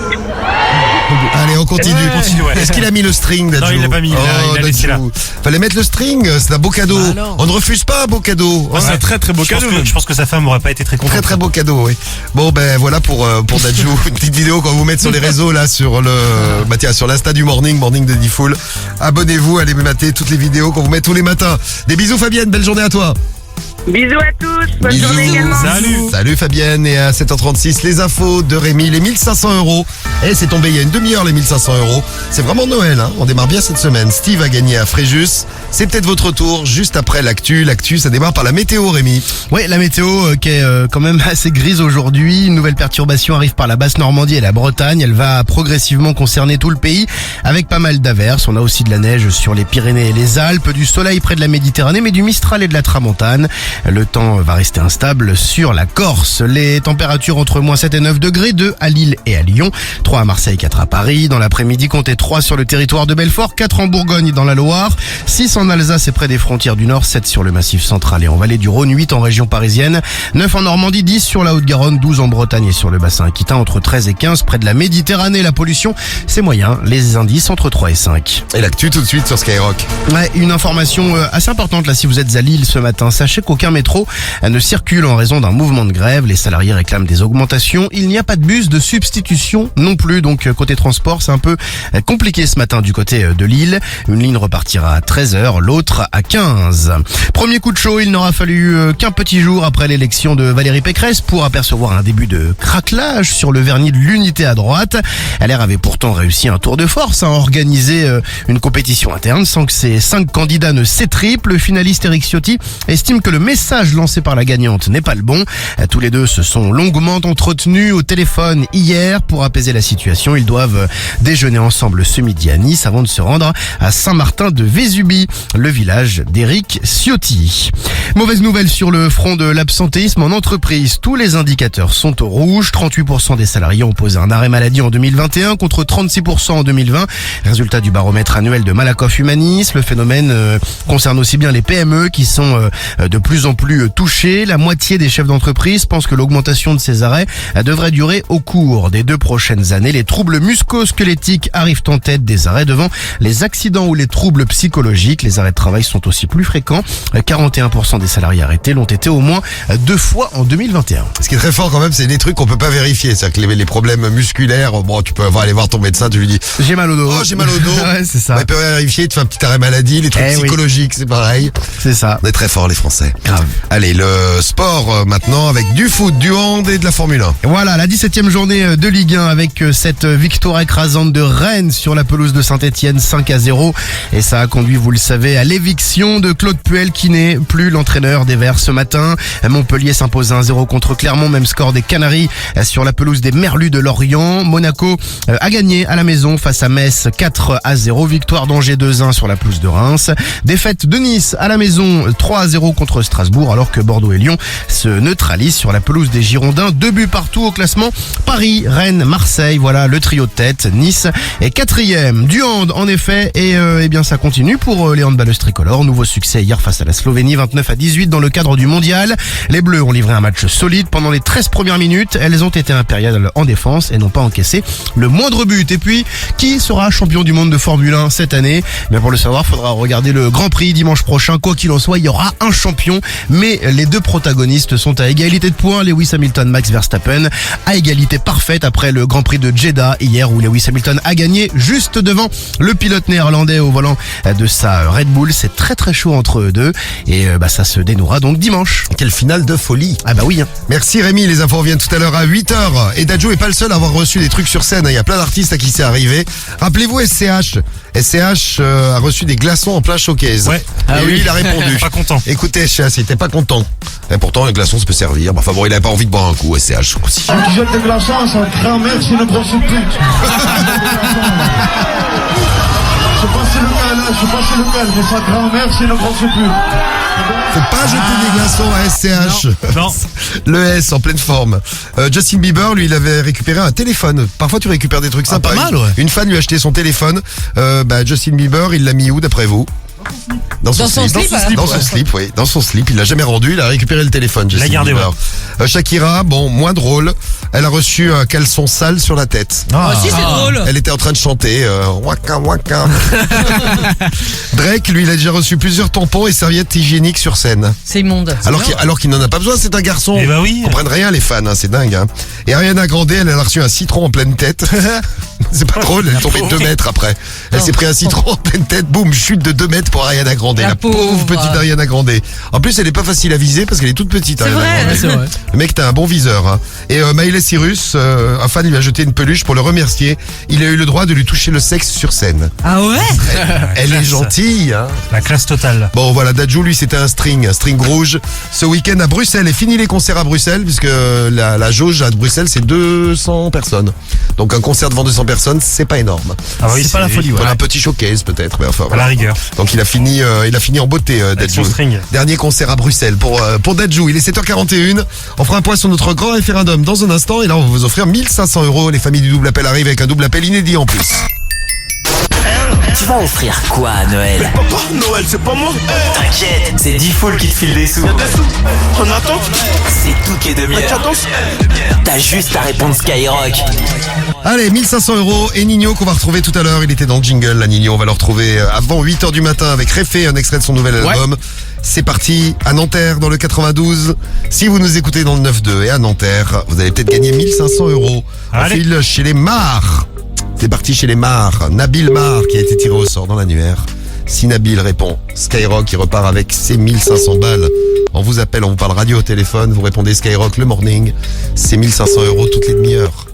Allez, on continue. Ouais. Est-ce qu'il a mis le string, Dadju? Non, il l'a pas mis, il a laissé là. Fallait mettre le string, c'est un beau cadeau. On ne refuse pas un beau cadeau. C'est un très très beau cadeau. Je pense que sa femme aurait pas été très contente. Très très beau cadeau, oui. Bon, ben voilà pour Dadju. Une petite vidéo qu'on va vous mettre sur les réseaux, là, sur sur l'Insta du Morning de Diffoul. Abonnez-vous, allez mater toutes les vidéos qu'on vous met tous les matins. Des bisous, Fabienne, belle journée à toi. Bisous à tous, bonne journée également. Salut Fabienne, et à 7h36, les infos de Rémi, les 1500 €. Et c'est tombé il y a une demi-heure, les 1500 €. C'est vraiment Noël, hein. On démarre bien cette semaine. Steve a gagné à Fréjus. C'est peut-être votre tour, juste après l'actu. L'actu, ça démarre par la météo, Rémi. Oui, la météo qui est quand même assez grise aujourd'hui. Une nouvelle perturbation arrive par la basse Normandie et la Bretagne. Elle va progressivement concerner tout le pays avec pas mal d'averses. On a aussi de la neige sur les Pyrénées et les Alpes, du soleil près de la Méditerranée, mais du Mistral et de la Tramontane. Le temps va rester instable sur la Corse. Les températures entre moins 7 et 9 degrés, 2 à Lille et à Lyon, 3 à Marseille, 4 à Paris. Dans l'après-midi, comptez 3 sur le territoire de Belfort, 4 en Bourgogne et dans la Loire, 6 en Alsace et près des frontières du Nord, 7 sur le Massif central et en vallée du Rhône, 8 en région parisienne, 9 en Normandie, 10 sur la Haute-Garonne, 12 en Bretagne et sur le bassin aquitain, entre 13 et 15 près de la Méditerranée. La pollution, c'est moyen, les indices entre 3 et 5. Et l'actu tout de suite sur Skyrock. Ouais, une information assez importante là si vous êtes à Lille ce matin. Sachez qu'aucun métro ne circule en raison d'un mouvement de grève. Les salariés réclament des augmentations. Il n'y a pas de bus de substitution non plus. Donc côté transport, c'est un peu compliqué ce matin du côté de Lille. Une ligne repartira à 13h, l'autre à 15. Premier coup de chaud, il n'aura fallu qu'un petit jour après l'élection de Valérie Pécresse pour apercevoir un début de craquelage sur le vernis de l'unité à droite. LR avait pourtant réussi un tour de force à organiser une compétition interne sans que ses 5 candidats ne s'étriplent. Le finaliste Éric Ciotti estime que le message lancé par la gagnante n'est pas le bon. Tous les deux se sont longuement entretenus au téléphone hier pour apaiser la situation. Ils doivent déjeuner ensemble ce midi à Nice avant de se rendre à Saint-Martin de Vésubie, le village d'Éric Ciotti. Mauvaise nouvelle sur le front de l'absentéisme en entreprise. Tous les indicateurs sont au rouge. 38% des salariés ont posé un arrêt maladie en 2021 contre 36% en 2020. Résultat du baromètre annuel de Malakoff Humanis. Le phénomène concerne aussi bien les PME qui sont de plus en plus touchés. La moitié des chefs d'entreprise pensent que l'augmentation de ces arrêts devrait durer au cours des 2 prochaines années. Les troubles musco-squelettiques arrivent en tête des arrêts devant les accidents ou les troubles psychologiques. Les arrêts de travail sont aussi plus fréquents. 41% des salariés arrêtés l'ont été au moins 2 fois en 2021. Ce qui est très fort quand même, c'est des trucs qu'on peut pas vérifier. C'est-à-dire que les problèmes musculaires, bon, tu peux aller voir ton médecin, tu lui dis j'ai mal au dos. Oh, j'ai mal au dos. Ouais, c'est ça. Il peut vérifier, il te fait un petit arrêt maladie. Les trucs psychologiques, c'est pareil. C'est ça. On est très forts les Français. Grave. Allez, le sport maintenant avec du foot, du hand et de la Formule 1. Voilà, la 17e journée de Ligue 1 avec cette victoire écrasante de Rennes sur la pelouse de Saint-Etienne 5-0. Et ça a conduit, vous le savez, à l'éviction de Claude Puel qui n'est plus l'entraîneur des Verts ce matin. Montpellier s'impose 1-0 contre Clermont, même score des Canaries sur la pelouse des Merlus de Lorient. Monaco a gagné à la maison face à Metz 4-0. Victoire d'Angers 2-1 sur la pelouse de Reims. Défaite de Nice à la maison 3-0 contre Strasbourg, alors que Bordeaux et Lyon se neutralisent sur la pelouse des Girondins. 2 buts partout au classement. Paris, Rennes, Marseille, voilà le trio de tête. Nice est 4e. Du hand en effet, et eh bien ça continue pour les handballeuses tricolores. Nouveau succès hier face à la Slovénie, 29-18 dans le cadre du mondial. Les Bleus ont livré un match solide pendant les 13 premières minutes. Elles ont été impériales en défense et n'ont pas encaissé le moindre but. Et puis, qui sera champion du monde de Formule 1 cette année? Mais pour le savoir, il faudra regarder le Grand Prix dimanche prochain. Quoi qu'il en soit, il y aura un champion, mais les 2 protagonistes sont à égalité de points. Lewis Hamilton, Max Verstappen, à égalité parfaite après le Grand Prix de Jeddah hier où Lewis Hamilton a gagné juste devant le pilote néerlandais au volant de sa Red Bull. C'est très très chaud entre eux deux et ça se dénouera donc dimanche. Quelle finale de folie. Ah bah oui. Hein. Merci Rémi, les infos reviennent tout à l'heure à 8h. Et Dadju est pas le seul à avoir reçu des trucs sur scène. Il y a plein d'artistes à qui c'est arrivé. Rappelez-vous SCH. SCH a reçu des glaçons en plein showcase. Ouais. Et lui, il a répondu. Pas content. Écoutez, SCH, il était pas content. Et pourtant, les glaçons, ça peut servir. Enfin bon, il avait pas envie de boire un coup, SCH aussi. Ceux qui jettent des glaçons, c'est un grand-mère, c'est une grosse pute. Je sais pas c'est lequel, mais sa grand-mère, c'est une grosse pute. Faut pas jeter des glaçons à SCH. Non. Le S en pleine forme. Justin Bieber, lui, il avait récupéré un téléphone. Parfois, tu récupères des trucs sympas. Pas mal, ouais. Une fan lui a acheté son téléphone. Justin Bieber, il l'a mis où d'après vous? Dans son slip, oui. Dans son slip. Il l'a jamais rendu. Il a récupéré le téléphone. Il l'a gardé, Bieber. Shakira, bon, moins drôle. Elle a reçu un caleçon sale sur la tête. Si, c'est drôle. Elle était en train de chanter Waka Waka. Drake, lui, il a déjà reçu plusieurs tampons et serviettes hygiéniques sur scène. C'est immonde. Alors qu'il n'en a pas besoin, c'est un garçon. Eh ben oui. Ils comprennent rien les fans, hein, c'est dingue. Hein. Et Ariana Grande, elle a reçu un citron en pleine tête. C'est pas drôle, elle est tombée 2 mètres après. Elle s'est pris un citron en pleine tête, boum, chute de 2 mètres pour Ariana Grande. La pauvre petite Ariana Grande. En plus, elle est pas facile à viser parce qu'elle est toute petite. C'est vrai. C'est vrai. Le mec, t'as un bon viseur. Hein. Et Miley Cyrus, un fan lui a jeté une peluche pour le remercier. Il a eu le droit de lui toucher le sexe sur scène. Ah ouais? Elle est gentille. Hein. La classe totale. Bon voilà, Dadju, lui, c'était un string rouge. Ce week-end à Bruxelles. Et fini les concerts à Bruxelles, puisque la jauge à Bruxelles, c'est 200 personnes. Donc un concert devant 200 personnes, c'est pas énorme. Ah oui, c'est pas la folie. Voilà, un petit showcase peut-être. Mais enfin, À voilà. la rigueur. Donc il a fini en beauté, Avec son Dadju. string. Dernier concert à Bruxelles pour Dadju. Il est 7h41. On fera un point sur notre grand référendum dans un instant. Et là, on va vous offrir 1500 €. Les familles du double appel arrivent avec un double appel inédit en plus. Tu vas offrir quoi à Noël? Papa, Noël, c'est pas moi. T'inquiète, c'est Diffoul qui te file des sous. On attend. C'est toutes les demi-heures. T'as juste à répondre Skyrock. Allez, 1500 € et Nino qu'on va retrouver tout à l'heure. Il était dans le jingle, là, Nino. On va le retrouver avant 8h du matin avec Réfé, un extrait de son nouvel album. C'est parti à Nanterre dans le 92. Si vous nous écoutez dans le 9-2 et à Nanterre, vous allez peut-être gagner 1500 €. On Allez. file chez les Mars. C'est parti chez les Mars. Nabil Mar qui a été tiré au sort dans l'annuaire. Si Nabil répond, Skyrock il repart avec ses 1500 balles. On vous appelle, on vous parle radio au téléphone, vous répondez Skyrock le morning. C'est 1500 € toutes les demi-heures.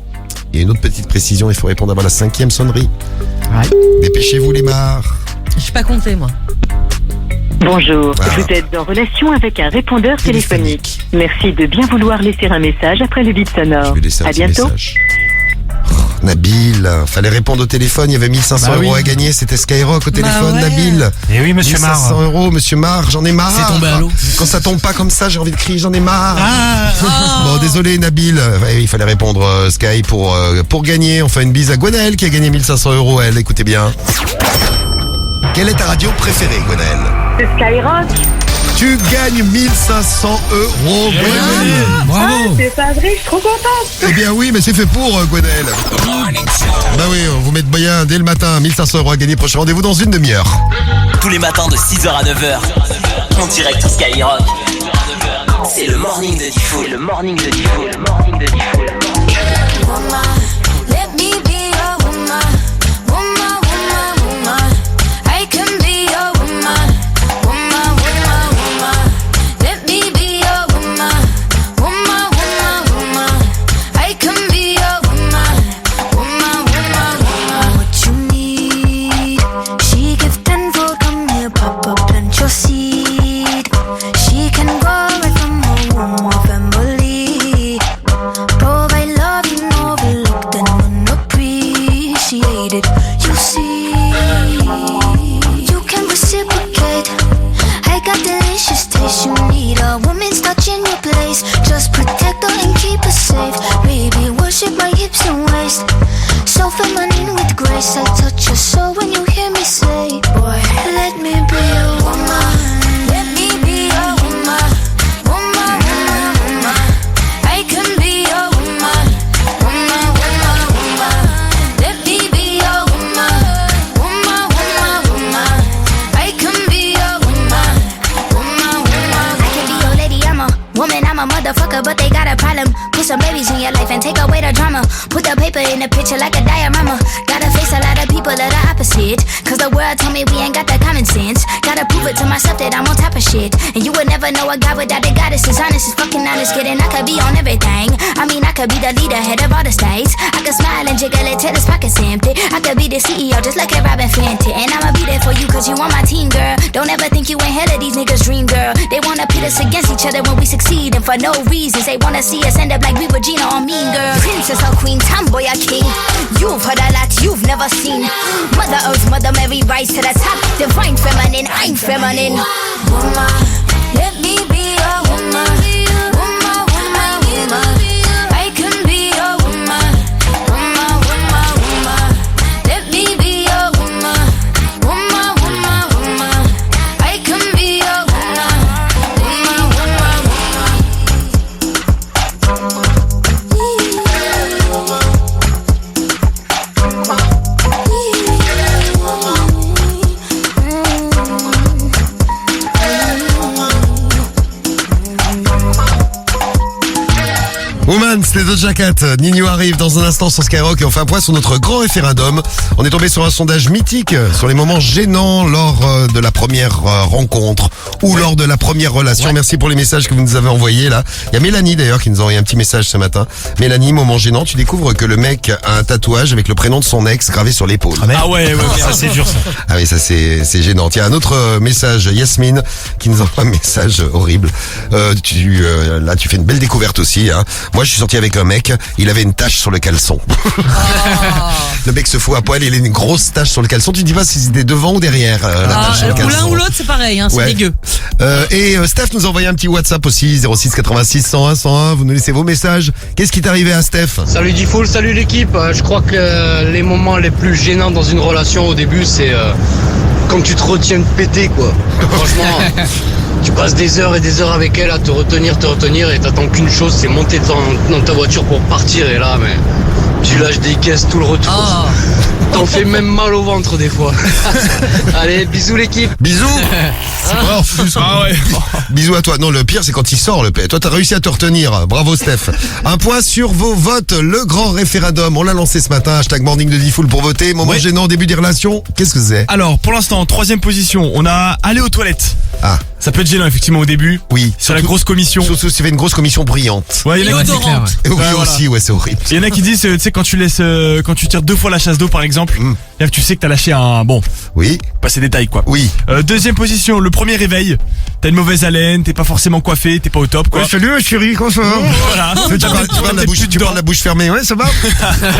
Il y a une autre petite précision, il faut répondre avant la 5e sonnerie. Dépêchez-vous les Mars. Je pas compté, moi. Bonjour, vous êtes en relation avec un répondeur téléphonique. Merci de bien vouloir laisser un message après le bip sonore. Je vais laisser un À petit bientôt. message. Nabil, fallait répondre au téléphone, il y avait 1500 € à gagner, c'était Skyrock au téléphone, Nabil. Et oui, monsieur Mar. 1500 €, monsieur Mar, j'en ai marre. C'est tombé à l'eau. Quand ça tombe pas comme ça, j'ai envie de crier, j'en ai marre. Bon, désolé Nabil, il fallait répondre Sky pour gagner. On fait une bise à Gwenaëlle qui a gagné 1500 €, elle, écoutez bien. Quelle est ta radio préférée, Gwenaëlle? C'est Skyrock. Tu gagnes 1500 €, Gwenaëlle. Bravo. C'est pas vrai, je suis trop contente. Eh bien oui, mais c'est fait pour Gwenaëlle. Bah oui, on vous met de moyen dès le matin, 1500 € à gagner. Prochain rendez-vous dans une demi-heure. Tous les matins de 6h à 9h. En direct sur Skyrock. C'est le morning de Diffoul. Le morning de Diffoul. Le morning de Diffoul. Let me be your woman, woman, woman, woman. I can be your woman, woman, woman, woman. Let me be your woman, woman, woman, woman. I can be your woman, woman, woman, woman. What you need? She give tenfold, come here, Papa, plant your seed. She can go right from her womb or family. Provide love you overlooked and unappreciated. You see, you can reciprocate. I got delicious taste. You need a woman's touch in your place. Just protect her and keep her safe. Baby, worship my hips and waist. So feminine with grace. I touch your soul when you hear me say, boy, let me be your woman. Let me be your woman. Woman, woman, woman. I can be your woman. Woman, woman, woman. Let me be your woman. Woman, woman, woman. I can be your woman. Woman, woman. I can be your lady. I'm a woman. I'm a motherfucker, but they got a problem. Put some babies in your life and take away the drama. Put the paper in the picture like a diorama. Gotta face a lot of people that are opposite. Cause the world told me we ain't got that common sense. Gotta prove it to myself that I'm on top of shit. And you would never know a guy without a goddess. Is honest, is fucking honest, kidding. I could be on everything. I mean, I could be the leader, head of all the states. I could smile and jiggle it till his pockets empty. I could be the CEO, just like a Robin Fenty. And I'ma be there for you cause you on my team, girl. Don't ever think you ain't hell of these niggas' dream, girl. They wanna pit us against each other when we succeed. And for no reasons, they wanna see us end up like we Regina or Mean Girl. Princess or Queen, tomboy or king. You've heard a lot you've never seen. Mother Earth, Mother Mary, rise to the top. Divine feminine, I'm feminine. Woman, let me be your woman. Woman, woman, woman. I can be your woman. Woman, woman, woman. Let me be your woman. Woman, woman, woman. les Doja Cat. Nino arrive dans un instant sur Skyrock et on fait un point sur notre grand référendum. On est tombé sur un sondage mythique sur les moments gênants lors de la première rencontre ou lors de la première relation. Merci pour les messages que vous nous avez envoyés là. Il y a Mélanie d'ailleurs qui nous a envoyé un petit message ce matin. Mélanie, moment gênant, tu découvres que le mec a un tatouage avec le prénom de son ex gravé sur l'épaule. Ah ouais, ça c'est dur ça. Ah oui, ça c'est gênant. Tiens, un autre message, Yasmine, qui nous envoie un message horrible. Là, tu fais une belle découverte aussi. Hein. Moi, je suis sorti avec un mec, il avait une tache sur le caleçon. Le mec se fout à poil, il a une grosse tache sur le caleçon. Tu te dis pas si c'était devant ou derrière la tache sur le Ou caleçon. l'un ou l'autre, c'est pareil, hein, c'est Ouais. dégueu. Et Steph nous a envoyé un petit WhatsApp aussi, 06 86 101 101. Vous nous laissez vos messages. Qu'est-ce qui t'est arrivé à Steph? Salut Diffoul, salut l'équipe. Je crois que les moments les plus gênants dans une relation au début, c'est quand tu te retiens de péter, quoi. Franchement, tu passes des heures et des heures avec elle à te retenir et t'attends qu'une chose, c'est monter dans ta voiture pour partir. Et là, mais tu lâches des caisses tout le retour. T'en fais même mal au ventre des fois. Allez, bisous l'équipe. Bisous. Bisous à toi. Non, le pire, c'est quand il sort le paix. Toi, t'as réussi à te retenir. Bravo, Steph. Un point sur vos votes. Le grand référendum. On l'a lancé ce matin. Hashtag Morning de Diffoul pour voter. Moment gênant au début des relations. Qu'est-ce que c'est? Alors, pour l'instant, en 3e position, on a aller aux toilettes. Ah. Ça peut être gênant, effectivement, au début. Oui. Sur la grosse commission. Surtout si tu fais une grosse commission brillante. Ouais, il y en a qui Et oui, aussi, ouais, c'est horrible. Il y en a qui disent, tu sais, quand tu tires 2 fois la chasse d'eau, par exemple, là, tu sais que t'as lâché un, oui. Pas ces détails, quoi. Oui. 2e position, le premier réveil. T'as une mauvaise haleine, t'es pas forcément coiffé, t'es pas au top, quoi. Ouais, salut, chérie, comment ça va? Voilà. Tu parles la bouche fermée, ouais, ça va?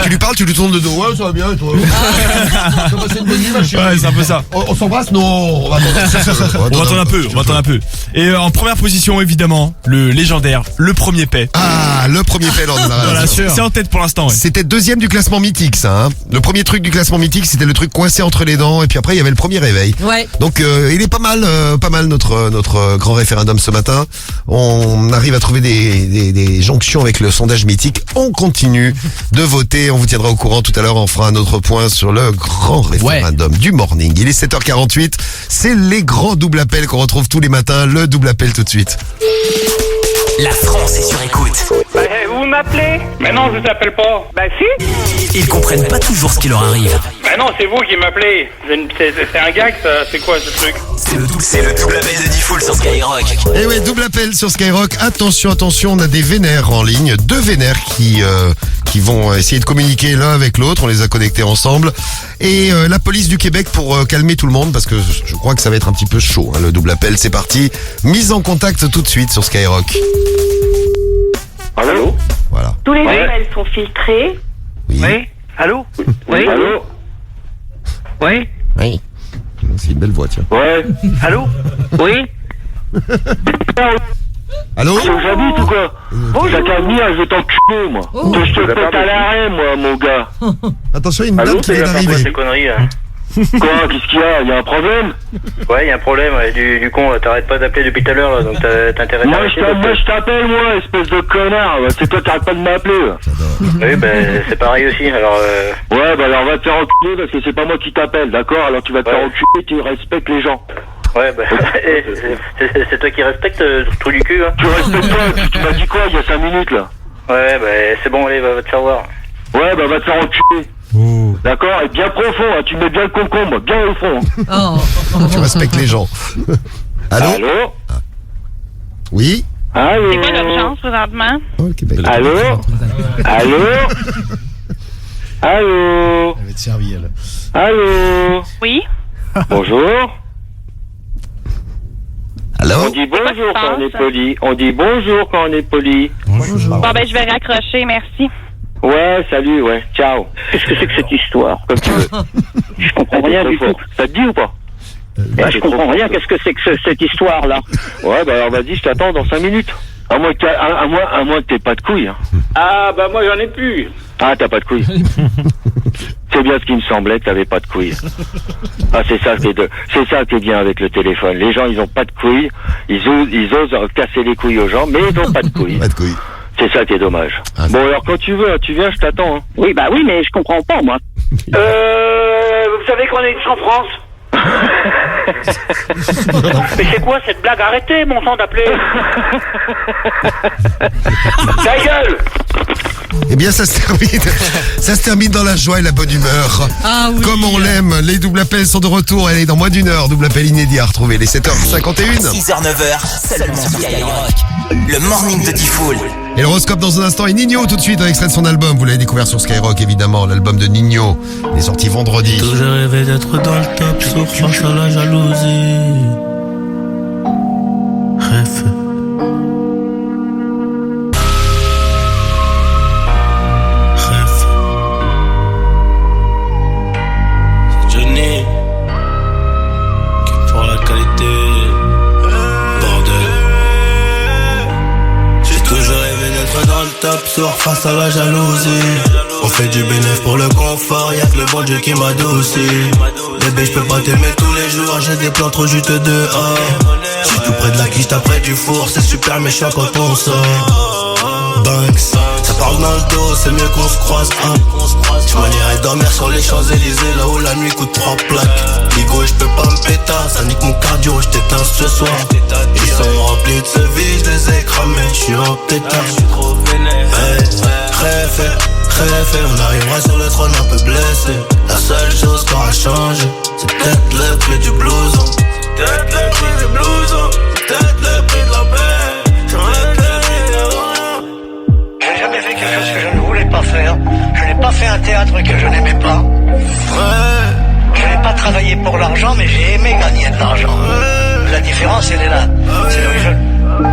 Tu lui parles, tu lui tournes le dos, ouais, ça va bien, et toi? Ça va, c'est une bonne nuit, ma chérie. Ouais, c'est un peu ça. On s'embrasse? Non, on va attendre un peu. Et en première position, évidemment, le légendaire, le premier paix. Ah, le premier paix lors de la Voilà, relation. c'est en tête pour l'instant, ouais. C'était 2e du classement mythique, ça, hein. Le premier truc du classement mythique, c'était le truc coincé entre les dents, et puis après, il y avait le premier réveil. Ouais. Donc, il est pas mal notre grand référendum ce matin. On arrive à trouver des jonctions avec le sondage mythique. On continue de voter. On vous tiendra au courant tout à l'heure. On fera un autre point sur le grand référendum du morning. Il est 7h48. C'est les grands doubles appels qu'on retrouve tous les matins. Le double appel tout de suite. La France est sur écoute. Vous m'appelez? Mais non, je vous appelle pas. Bah si. Ils comprennent pas toujours ce qui leur arrive. Bah non, c'est vous qui m'appelez. C'est un gag, ça. C'est quoi ce truc? C'est le double appel de Diffoul sur Skyrock. Et ouais, double appel sur Skyrock. Attention, on a des vénères en ligne. 2 vénères qui vont essayer de communiquer l'un avec l'autre. On les a connectés ensemble. Et la police du Québec pour calmer tout le monde, parce que je crois que ça va être un petit peu chaud, hein, le double appel. C'est parti. Mise en contact tout de suite sur Skyrock. Allô? Voilà. Tous les appels sont filtrés. Oui. Allô? Oui. Allô? Oui. Oui. C'est une belle voix, tiens. Ouais. Allô? Oui. Allô? C'est où j'habite ou quoi? T'as qu'à venir, je vais t'enculer, moi. Que je te pète à l'arrêt, moi, mon gars. Attention, une dame qui vient d'arriver. Ces conneries, là. Quoi? Qu'est-ce qu'il y a? Il y a un problème? Ouais, il y a un problème, ouais, du con, là. T'arrêtes pas d'appeler depuis tout à l'heure, là, donc t'as intérêt à Moi, je t'appelle, moi, espèce de connard. C'est toi qui arrête pas de m'appeler, là. Oui, ben, c'est pareil aussi, alors Ouais, bah alors va te faire enculer parce que c'est pas moi qui t'appelle, d'accord? Alors tu vas te faire enculer, tu respectes les gens. Ouais, bah, c'est toi qui respectes ce trou du cul, hein. Tu respectes pas, tu m'as dit quoi il y a 5 minutes, là? Ouais, bah, c'est bon, allez, va te faire voir. Ouais, bah va te faire enculer. D'accord? Et bien profond, hein, tu mets bien le concombre, bien au fond. Tu respectes les gens. Allô? Allô? Oui? Allô? C'est quoi l'urgence présentement? Oh, le Québec. Allô? Allô? Allô? Elle va être servie, elle. Allô? Oui? Bonjour? Allô? On dit bonjour quand on est poli. On dit bonjour quand on est poli. Bon, ben, je vais raccrocher, merci. Ouais, salut, ouais, ciao. Qu'est-ce que c'est que cette histoire? Comme tu veux. Je comprends rien du tout. Ça te dit ou pas? Bah, je comprends rien, qu'est-ce que c'est que cette histoire-là? Ouais, bah alors vas-y, je t'attends dans 5 minutes. À moins que t'aies pas de couilles. Hein. Ah, bah moi j'en ai plus. Ah, t'as pas de couilles. C'est bien ce qui me semblait que t'avais pas de couilles. Ah, c'est ça qui est bien avec le téléphone. Les gens, ils ont pas de couilles. Ils osent casser les couilles aux gens, mais ils ont pas de couilles. Pas de couilles. C'est ça qui est dommage. Ah, bon, alors quand tu veux, tu viens, je t'attends. Hein. Oui, bah oui, mais je comprends pas, moi. Vous savez qu'on est en France? Mais c'est quoi cette blague? Arrêtez, mon sang, d'appeler. Ta gueule! Eh bien, ça se termine dans la joie et la bonne humeur. Ah oui. Comme on l'aime, les doubles appels sont de retour. Elle est dans moins d'une heure. Double appel inédit à retrouver les 7h51. 6h-9h, seulement sur Skyrock. Le morning de Diffoul. Et l'horoscope dans un instant. Et Nino tout de suite, un extrait de son album. Vous l'avez découvert sur Skyrock, évidemment. L'album de Nino. Il est sorti vendredi. J'ai rêvé d'être dans le top, sauf face à la jalousie. Rêve. Johnny qui pour la qualité, bordel. J'ai toujours rêvé d'être dans le top, soir face à la jalousie. On fait du bénéfice pour le confort, y'a que le bon Dieu qui m'adoucit. Bébé, j'peux pas t'aimer tous les jours, j'ai des plans trop juteux dehors. J'suis tout près de la quiche, près du four, c'est super méchant quand on sort. Banks, ça parle dans le dos, c'est mieux qu'on se croise, hein. J'm'en dormir sur les Champs-Élysées, là où la nuit coûte 3 plaques. Ligo et j'peux pas me péter, ça nique mon cardio, j't'éteins ce soir. Ils sont remplis de ce vie, j'les ai cramés, j'suis en pétard. Rêve, on arrivera sur le trône un peu blessé. La seule chose qui aura changé, c'est peut-être le prix du blouson. Peut-être le prix du blouson, peut-être le prix de la paix. J'ai jamais fait quelque chose que je ne voulais pas faire. Je n'ai pas fait un théâtre que je n'aimais pas. Je n'ai pas travaillé pour l'argent, mais j'ai aimé gagner de l'argent. La différence, elle est là. C'est que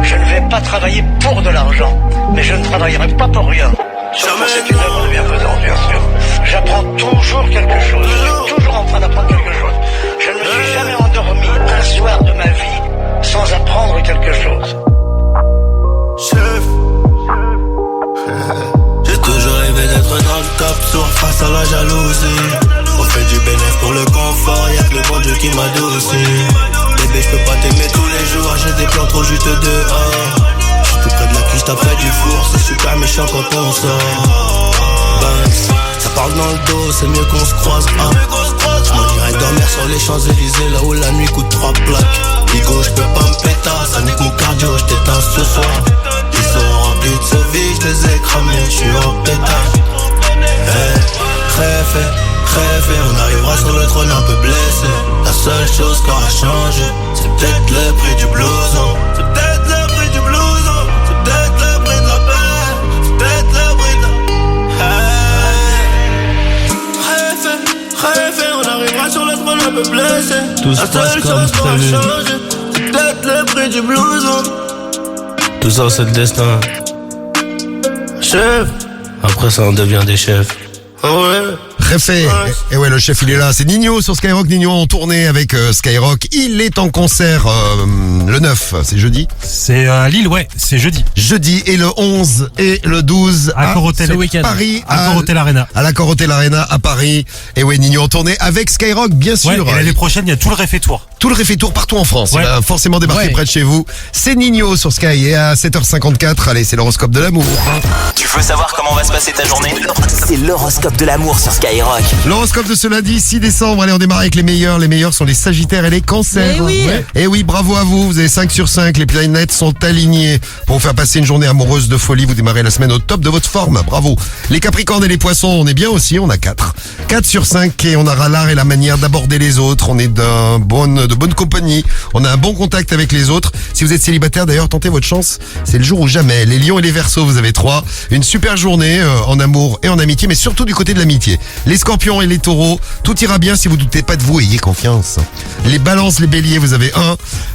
je ne vais pas travailler pour de l'argent, mais je ne travaillerai pas pour rien. Sauf que c'est une œuvre de bienfaisance, bien sûr. J'apprends toujours quelque chose. Je suis toujours en train d'apprendre quelque chose. Je ne me suis jamais endormi un soir de ma vie sans apprendre quelque chose. Chef, j'ai toujours rêvé d'être dans le top, soir face à la jalousie. On fait du bénéfice pour le confort, y'a que le bon Dieu qui m'adoucit. Bébé, j'peux pas t'aimer tous les jours, j'ai des plans trop juteux dehors. Tout près de la cuisse, près du four, c'est super méchant quand on sort. Banks, ça parle dans le dos, c'est mieux qu'on se croise, hein. J'm'en irai dormir sur les Champs-Élysées, là où la nuit coûte 3 plaques. Ligo, j'peux pas me péter, ça nique mon cardio, j't'éteins ce soir. Ils sont remplis de ce vie, j'les ai cramés, j'suis en pétard. Rêve, on arrivera sur le trône un peu blessé. La seule chose qui aura changé, c'est peut-être le prix du blouson. C'est peut-être le prix du blouson, c'est peut-être le prix de la paix, c'est peut-être le prix de la... Rêve, on arrivera sur le trône un peu blessé. Tout se passe comme prévu. C'est peut-être le prix du blouson. Tout ça c'est le destin. Chef, après ça on devient des chefs. Ouais. Réfé. Et ouais, le chef il est là. C'est Nino sur Skyrock. Nino en tournée avec Skyrock. Il est en concert le 9, c'est jeudi. C'est à Lille, ouais, c'est jeudi. Jeudi et le 11 et le 12 à Corotel, Paris. À Corotel Arena. À la Corotel Arena à Paris. Et ouais, Nino en tournée avec Skyrock, bien sûr. Ouais, et l'année prochaine, il y a tout le Réfé Tour. Tout le Réfé Tour partout en France. Ouais. Il va forcément débarquer près de chez vous. C'est Nino sur Sky. Et à 7h54, allez, c'est l'horoscope de l'amour. Tu veux savoir comment va se passer ta journée? C'est l'horoscope de l'amour sur Skyrock. L'horoscope de ce lundi 6 décembre. Allez, on démarre avec les meilleurs. Les meilleurs sont les Sagittaires et les Cancers. Eh oui. Et oui, bravo à vous. Vous avez 5 sur 5. Les planètes sont alignées pour vous faire passer une journée amoureuse de folie. Vous démarrez la semaine au top de votre forme. Bravo. Les Capricornes et les Poissons, on est bien aussi. On a 4. 4 sur 5 et on aura l'art et la manière d'aborder les autres. On est de bonne compagnie. On a un bon contact avec les autres. Si vous êtes célibataire, d'ailleurs, tentez votre chance. C'est le jour ou jamais. Les Lions et les Verseaux, vous avez 3. Une super journée en amour et en amitié, mais surtout du côté de l'amitié. Les Scorpions et les Taureaux, tout ira bien si vous doutez pas de vous, ayez confiance. Les Balances, les Béliers, vous avez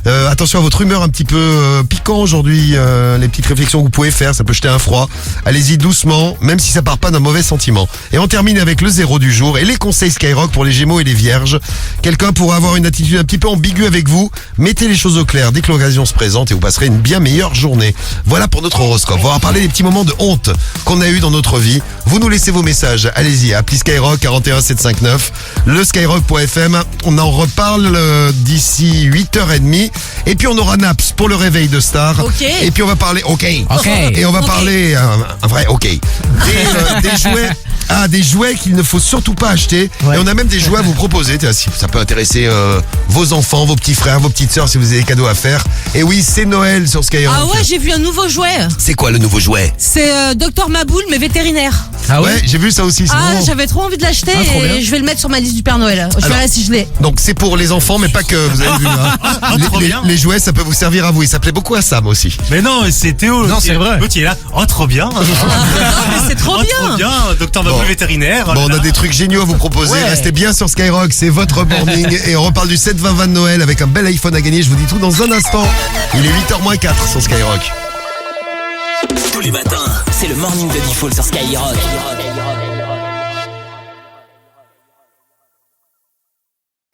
1. Attention à votre humeur un petit peu piquant aujourd'hui. Les petites réflexions que vous pouvez faire, ça peut jeter un froid. Allez-y doucement, même si ça part pas d'un mauvais sentiment. Et on termine avec le 0 du jour et les conseils Skyrock pour les Gémeaux et les Vierges. Quelqu'un pourra avoir une attitude un petit peu ambiguë avec vous. Mettez les choses au clair dès que l'occasion se présente et vous passerez une bien meilleure journée. Voilà pour notre horoscope. On va parler des petits moments de honte qu'on a eu dans notre vie. Vous nous laissez vos messages. Allez-y, appli Skyrock 41759, le skyrock.fm. On en reparle d'ici 8h30. Et puis on aura Naps pour le réveil de Star. Okay. Et puis on va parler, et on va parler, un vrai, des jouets. Ah, des jouets qu'il ne faut surtout pas acheter. Ouais. Et on a même des jouets à vous proposer. Tiens, si ça peut intéresser vos enfants, vos petits frères, vos petites sœurs si vous avez des cadeaux à faire. Et oui, c'est Noël sur Skyrock. Ah ouais, j'ai vu un nouveau jouet. C'est quoi le nouveau jouet? C'est Dr Maboul, mais vétérinaire. Ah Ouais, j'ai vu ça aussi. c'est Ah, marrant. j'avais trop envie de l'acheter Ah, trop bien. et je vais le mettre sur ma liste du Père Noël. Je Alors, verrai si je l'ai. Donc c'est pour les enfants, mais pas que, vous avez vu. Hein. trop bien. Les jouets, ça peut vous servir à vous. Il s'appelait beaucoup à Sam aussi. Mais non, c'est Théo. Non, c'est vrai. L'autre, il est là. Oh, trop bien. Non, mais c'est trop Oh, bien. trop bien. Docteur Maboul Bon. vétérinaire. Bon, on a des trucs géniaux à vous proposer. Ouais. Restez bien sur Skyrock, c'est votre morning. Et on reparle du 7-20-20 de Noël avec un bel iPhone à gagner. Je vous dis tout dans un instant. Il est 8h-4 sur Skyrock. Tous les matins, c'est le morning de Diffoul sur Skyrock.